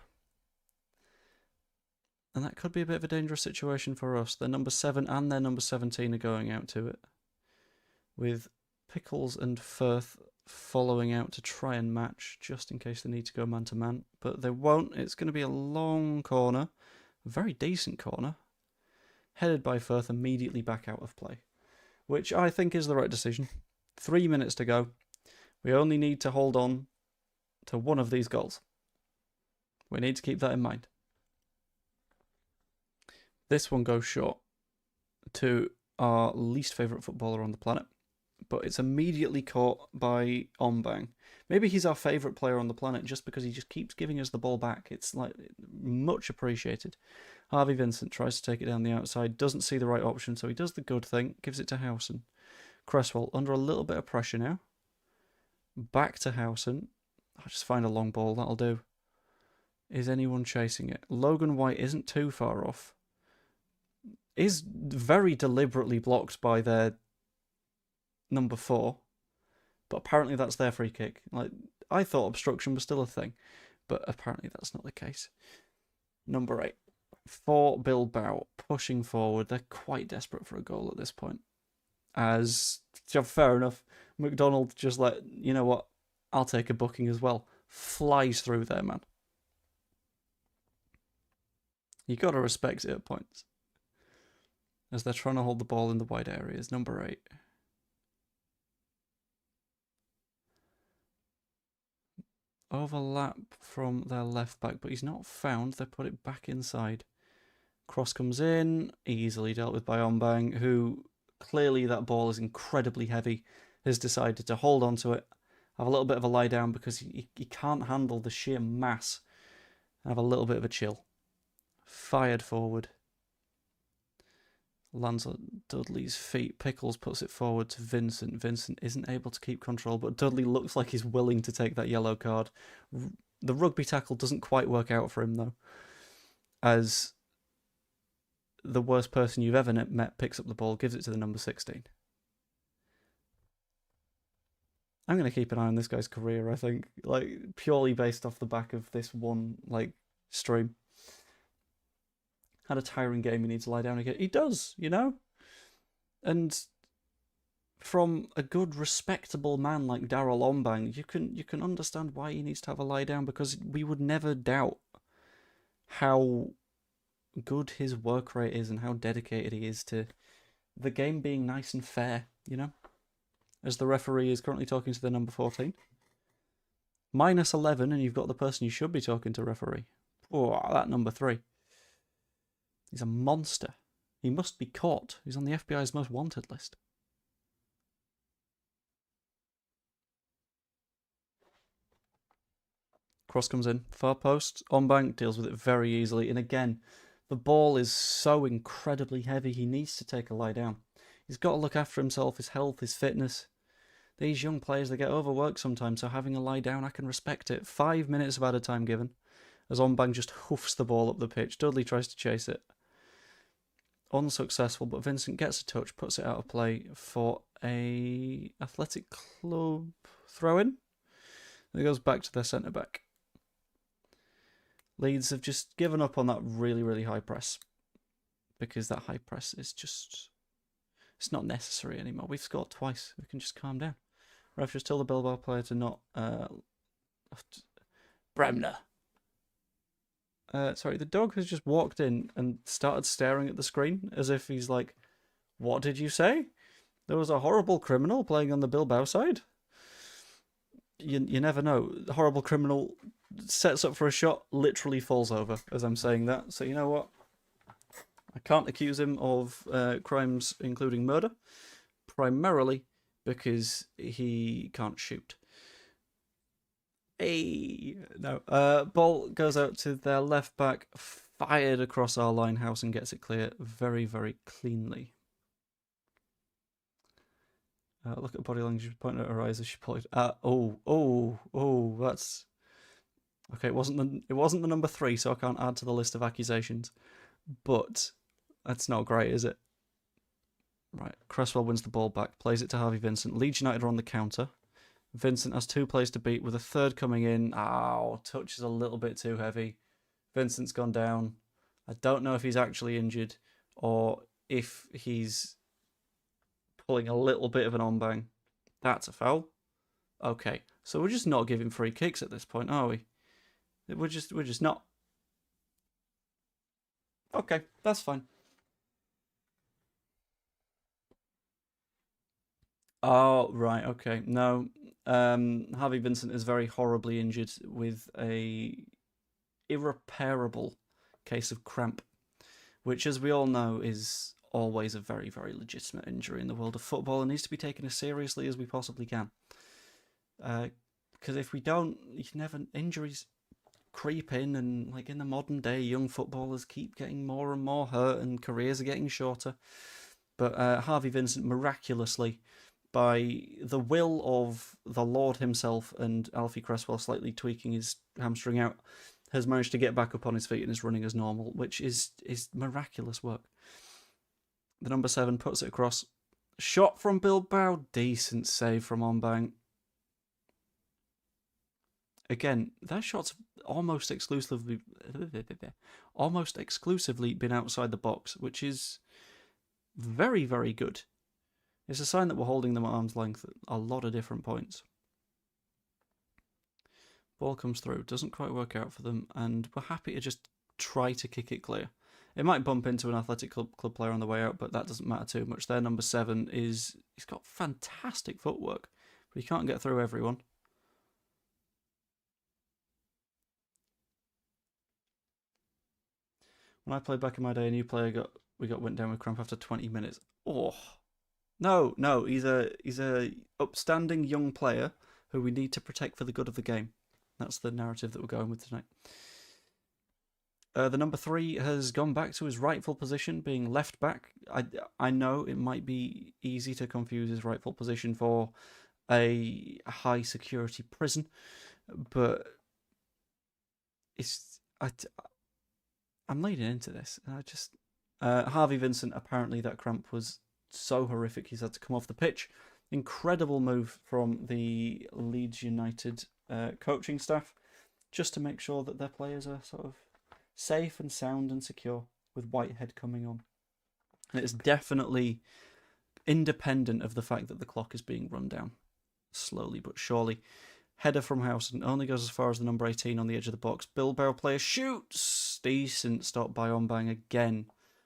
And that could be a bit of a dangerous situation for us. Their number 7 and their number 17 are going out to it, with Pickles and Firth following out to try and match, just in case they need to go man-to-man. But they won't. It's going to be a long corner, a very decent corner, headed by Firth, immediately back out of play, which I think is the right decision. 3 minutes to go. We only need to hold on to one of these goals. We need to keep that in mind. This one goes short to our least favourite footballer on the planet, but it's immediately caught by Ombang. Maybe he's our favourite player on the planet just because he just keeps giving us the ball back. It's like much appreciated. Harvey Vincent tries to take it down the outside, doesn't see the right option, so he does the good thing, gives it to Howson. Cresswell under a little bit of pressure now. Back to Howson. I'll just find a long ball, that'll do. Is anyone chasing it? Logan White isn't too far off. Is very deliberately blocked by their number 4, but apparently that's their free kick. Like, I thought obstruction was still a thing, but apparently that's not the case. Number 8 for Bilbao, pushing forward. They're quite desperate for a goal at this point. As, fair enough, McDonald just like, you know what, I'll take a booking as well. Flies through there, man. You got to respect it at points, as they're trying to hold the ball in the wide areas. Number 8. Overlap from their left back, but he's not found. They put it back inside. Cross comes in, easily dealt with by Ombang, who clearly that ball is incredibly heavy, has decided to hold on to it, have a little bit of a lie down because he can't handle the sheer mass, and have a little bit of a chill. Fired forward. Lands on Dudley's feet. Pickles puts it forward to Vincent. Vincent isn't able to keep control, but Dudley looks like he's willing to take that yellow card. The rugby tackle doesn't quite work out for him, though, as the worst person you've ever met picks up the ball, gives it to the number 16. I'm going to keep an eye on this guy's career, I think, like, purely based off the back of this one, stream. Had a tiring game, he needs to lie down again. He does, you know? And from a good, respectable man like Daryl Ombang, you can understand why he needs to have a lie down, because we would never doubt how good his work rate is and how dedicated he is to the game being nice and fair, you know? As the referee is currently talking to the number 14. Minus 11, and you've got the person you should be talking to, referee. Oh, that number 3. He's a monster. He must be caught. He's on the FBI's most wanted list. Cross comes in. Far post. Ombang deals with it very easily. And again, the ball is so incredibly heavy. He needs to take a lie down. He's got to look after himself, his health, his fitness. These young players, they get overworked sometimes, so having a lie down, I can respect it. 5 minutes of added time given, as Ombang just hoofs the ball up the pitch. Dudley tries to chase it. Unsuccessful, but Vincent gets a touch, puts it out of play for a Athletic Club throw-in. It goes back to their centre-back. Leeds have just given up on that really, really high press, because that high press is just... it's not necessary anymore. We've scored twice. We can just calm down. Ref just told the Bilbao player to not... Bremner. Sorry, the dog has just walked in and started staring at the screen as if he's like, what did you say? There was a horrible criminal playing on the Bilbao side? You never know. The horrible criminal sets up for a shot, literally falls over as I'm saying that. So you know what? I can't accuse him of crimes including murder, primarily because he can't shoot. Hey, no. Ball goes out to their left back, fired across our line house and gets it clear very, very cleanly. Look at body language. She's pointing at her eyes as she pointed. That's okay. It wasn't the number 3, so I can't add to the list of accusations. But that's not great, is it? Right, Cresswell wins the ball back, plays it to Harvey Vincent. Leeds United are on the counter. Vincent has 2 players to beat with a third coming in. Oh, touch is a little bit too heavy. Vincent's gone down. I don't know if he's actually injured or if he's pulling a little bit of an on-bang. That's a foul. Okay, so we're just not giving free kicks at this point, are we? We're just not. Okay, that's fine. Oh, right, okay. No, Harvey Vincent is very horribly injured with a irreparable case of cramp, which, as we all know, is always a very, very legitimate injury in the world of football and needs to be taken as seriously as we possibly can. Because if we don't, injuries creep in, and like in the modern day, young footballers keep getting more and more hurt and careers are getting shorter. But Harvey Vincent, miraculously, by the will of the Lord himself and Alfie Cresswell slightly tweaking his hamstring out, has managed to get back up on his feet and is running as normal, which is miraculous work. The number 7 puts it across. Shot from Bilbao. Decent save from Onbang. Again, that shot's almost exclusively been outside the box, which is very, very good. It's a sign that we're holding them at arm's length at a lot of different points. Ball comes through, doesn't quite work out for them, and we're happy to just try to kick it clear. It might bump into an Athletic Club player on the way out, but that doesn't matter too much. Their number 7 he's got fantastic footwork, but he can't get through everyone. When I played back in my day, a new player went down with cramp after 20 minutes. Oh, no, he's a upstanding young player who we need to protect for the good of the game. That's the narrative that we're going with tonight. The number 3 has gone back to his rightful position, being left back. I know it might be easy to confuse his rightful position for a high security prison, but I'm leading into this. Harvey Vincent, apparently that cramp was so horrific he's had to come off the pitch. Incredible move from the Leeds United coaching staff, just to make sure that their players are sort of safe and sound and secure, with Whitehead coming on. And it's definitely independent of the fact that the clock is being run down, slowly but surely. Header from Howson only goes as far as the number 18 on the edge of the box. Bilbao player shoots. Decent stop by Onbang again.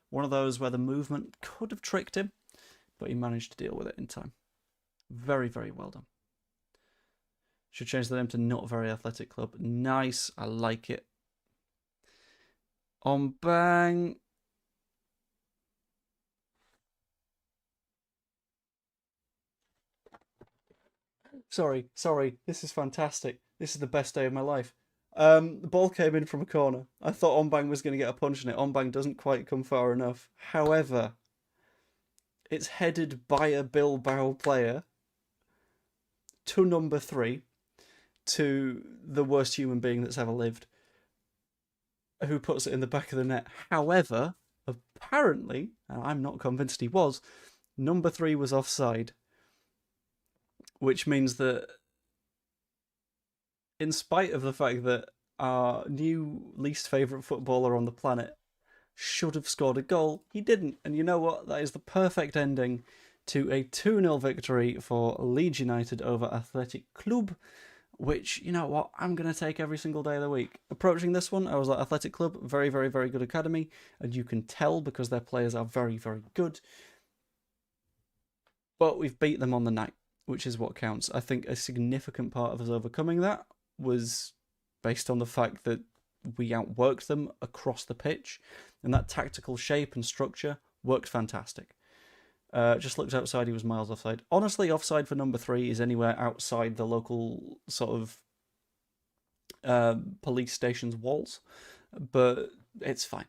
One of those where the movement could have tricked him, but he managed to deal with it in time. Very, very well done. Should change the name to Not Very Athletic Club. Nice, I like it. Onbang. Sorry, this is fantastic. This is the best day of my life. The ball came in from a corner. I thought Onbang was going to get a punch in it. Onbang doesn't quite come far enough. However, it's headed by a Bilbao player to number 3, to the worst human being that's ever lived, who puts it in the back of the net. However, apparently, and I'm not convinced he was, number 3 was offside, which means that, in spite of the fact that our new least favourite footballer on the planet should have scored a goal, he didn't. And you know what? That is the perfect ending to a 2-0 victory for Leeds United over Athletic Club, which, you know what, I'm going to take every single day of the week. Approaching this one, I was like, Athletic Club, very, very, very good academy, and you can tell because their players are very, very good. But we've beat them on the night, which is what counts. I think a significant part of us overcoming that was based on the fact that we outworked them across the pitch, and that tactical shape and structure worked fantastic. Just looked outside, he was miles offside. Honestly, offside for number 3 is anywhere outside the local sort of police station's walls, but it's fine.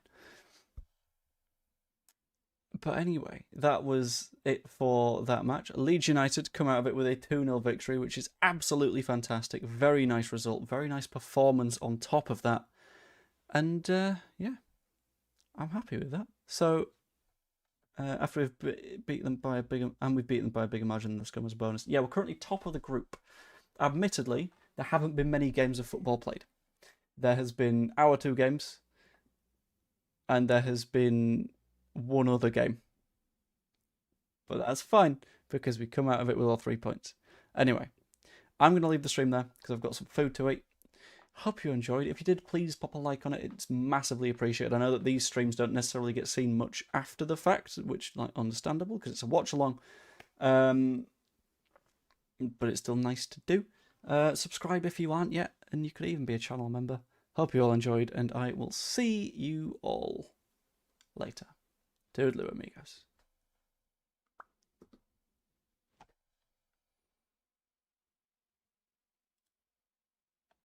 But anyway, that was it for that match. Leeds United come out of it with a 2-0 victory, which is absolutely fantastic. Very nice result, very nice performance on top of that. And yeah, I'm happy with that. So after we've beat them by a bigger, and we've beaten them by a bigger margin than the Scum as a bonus. Yeah, we're currently top of the group. Admittedly, there haven't been many games of football played. There has been our 2 games, and there has been one other game. But that's fine, because we come out of it with all 3 points. Anyway, I'm going to leave the stream there, because I've got some food to eat. Hope you enjoyed. If you did, please pop a like on it. It's massively appreciated. I know that these streams don't necessarily get seen much after the fact, which, like, understandable, because it's a watch-along. But it's still nice to do. Subscribe if you aren't yet, and you could even be a channel member. Hope you all enjoyed, and I will see you all later. Toodaloo, amigos.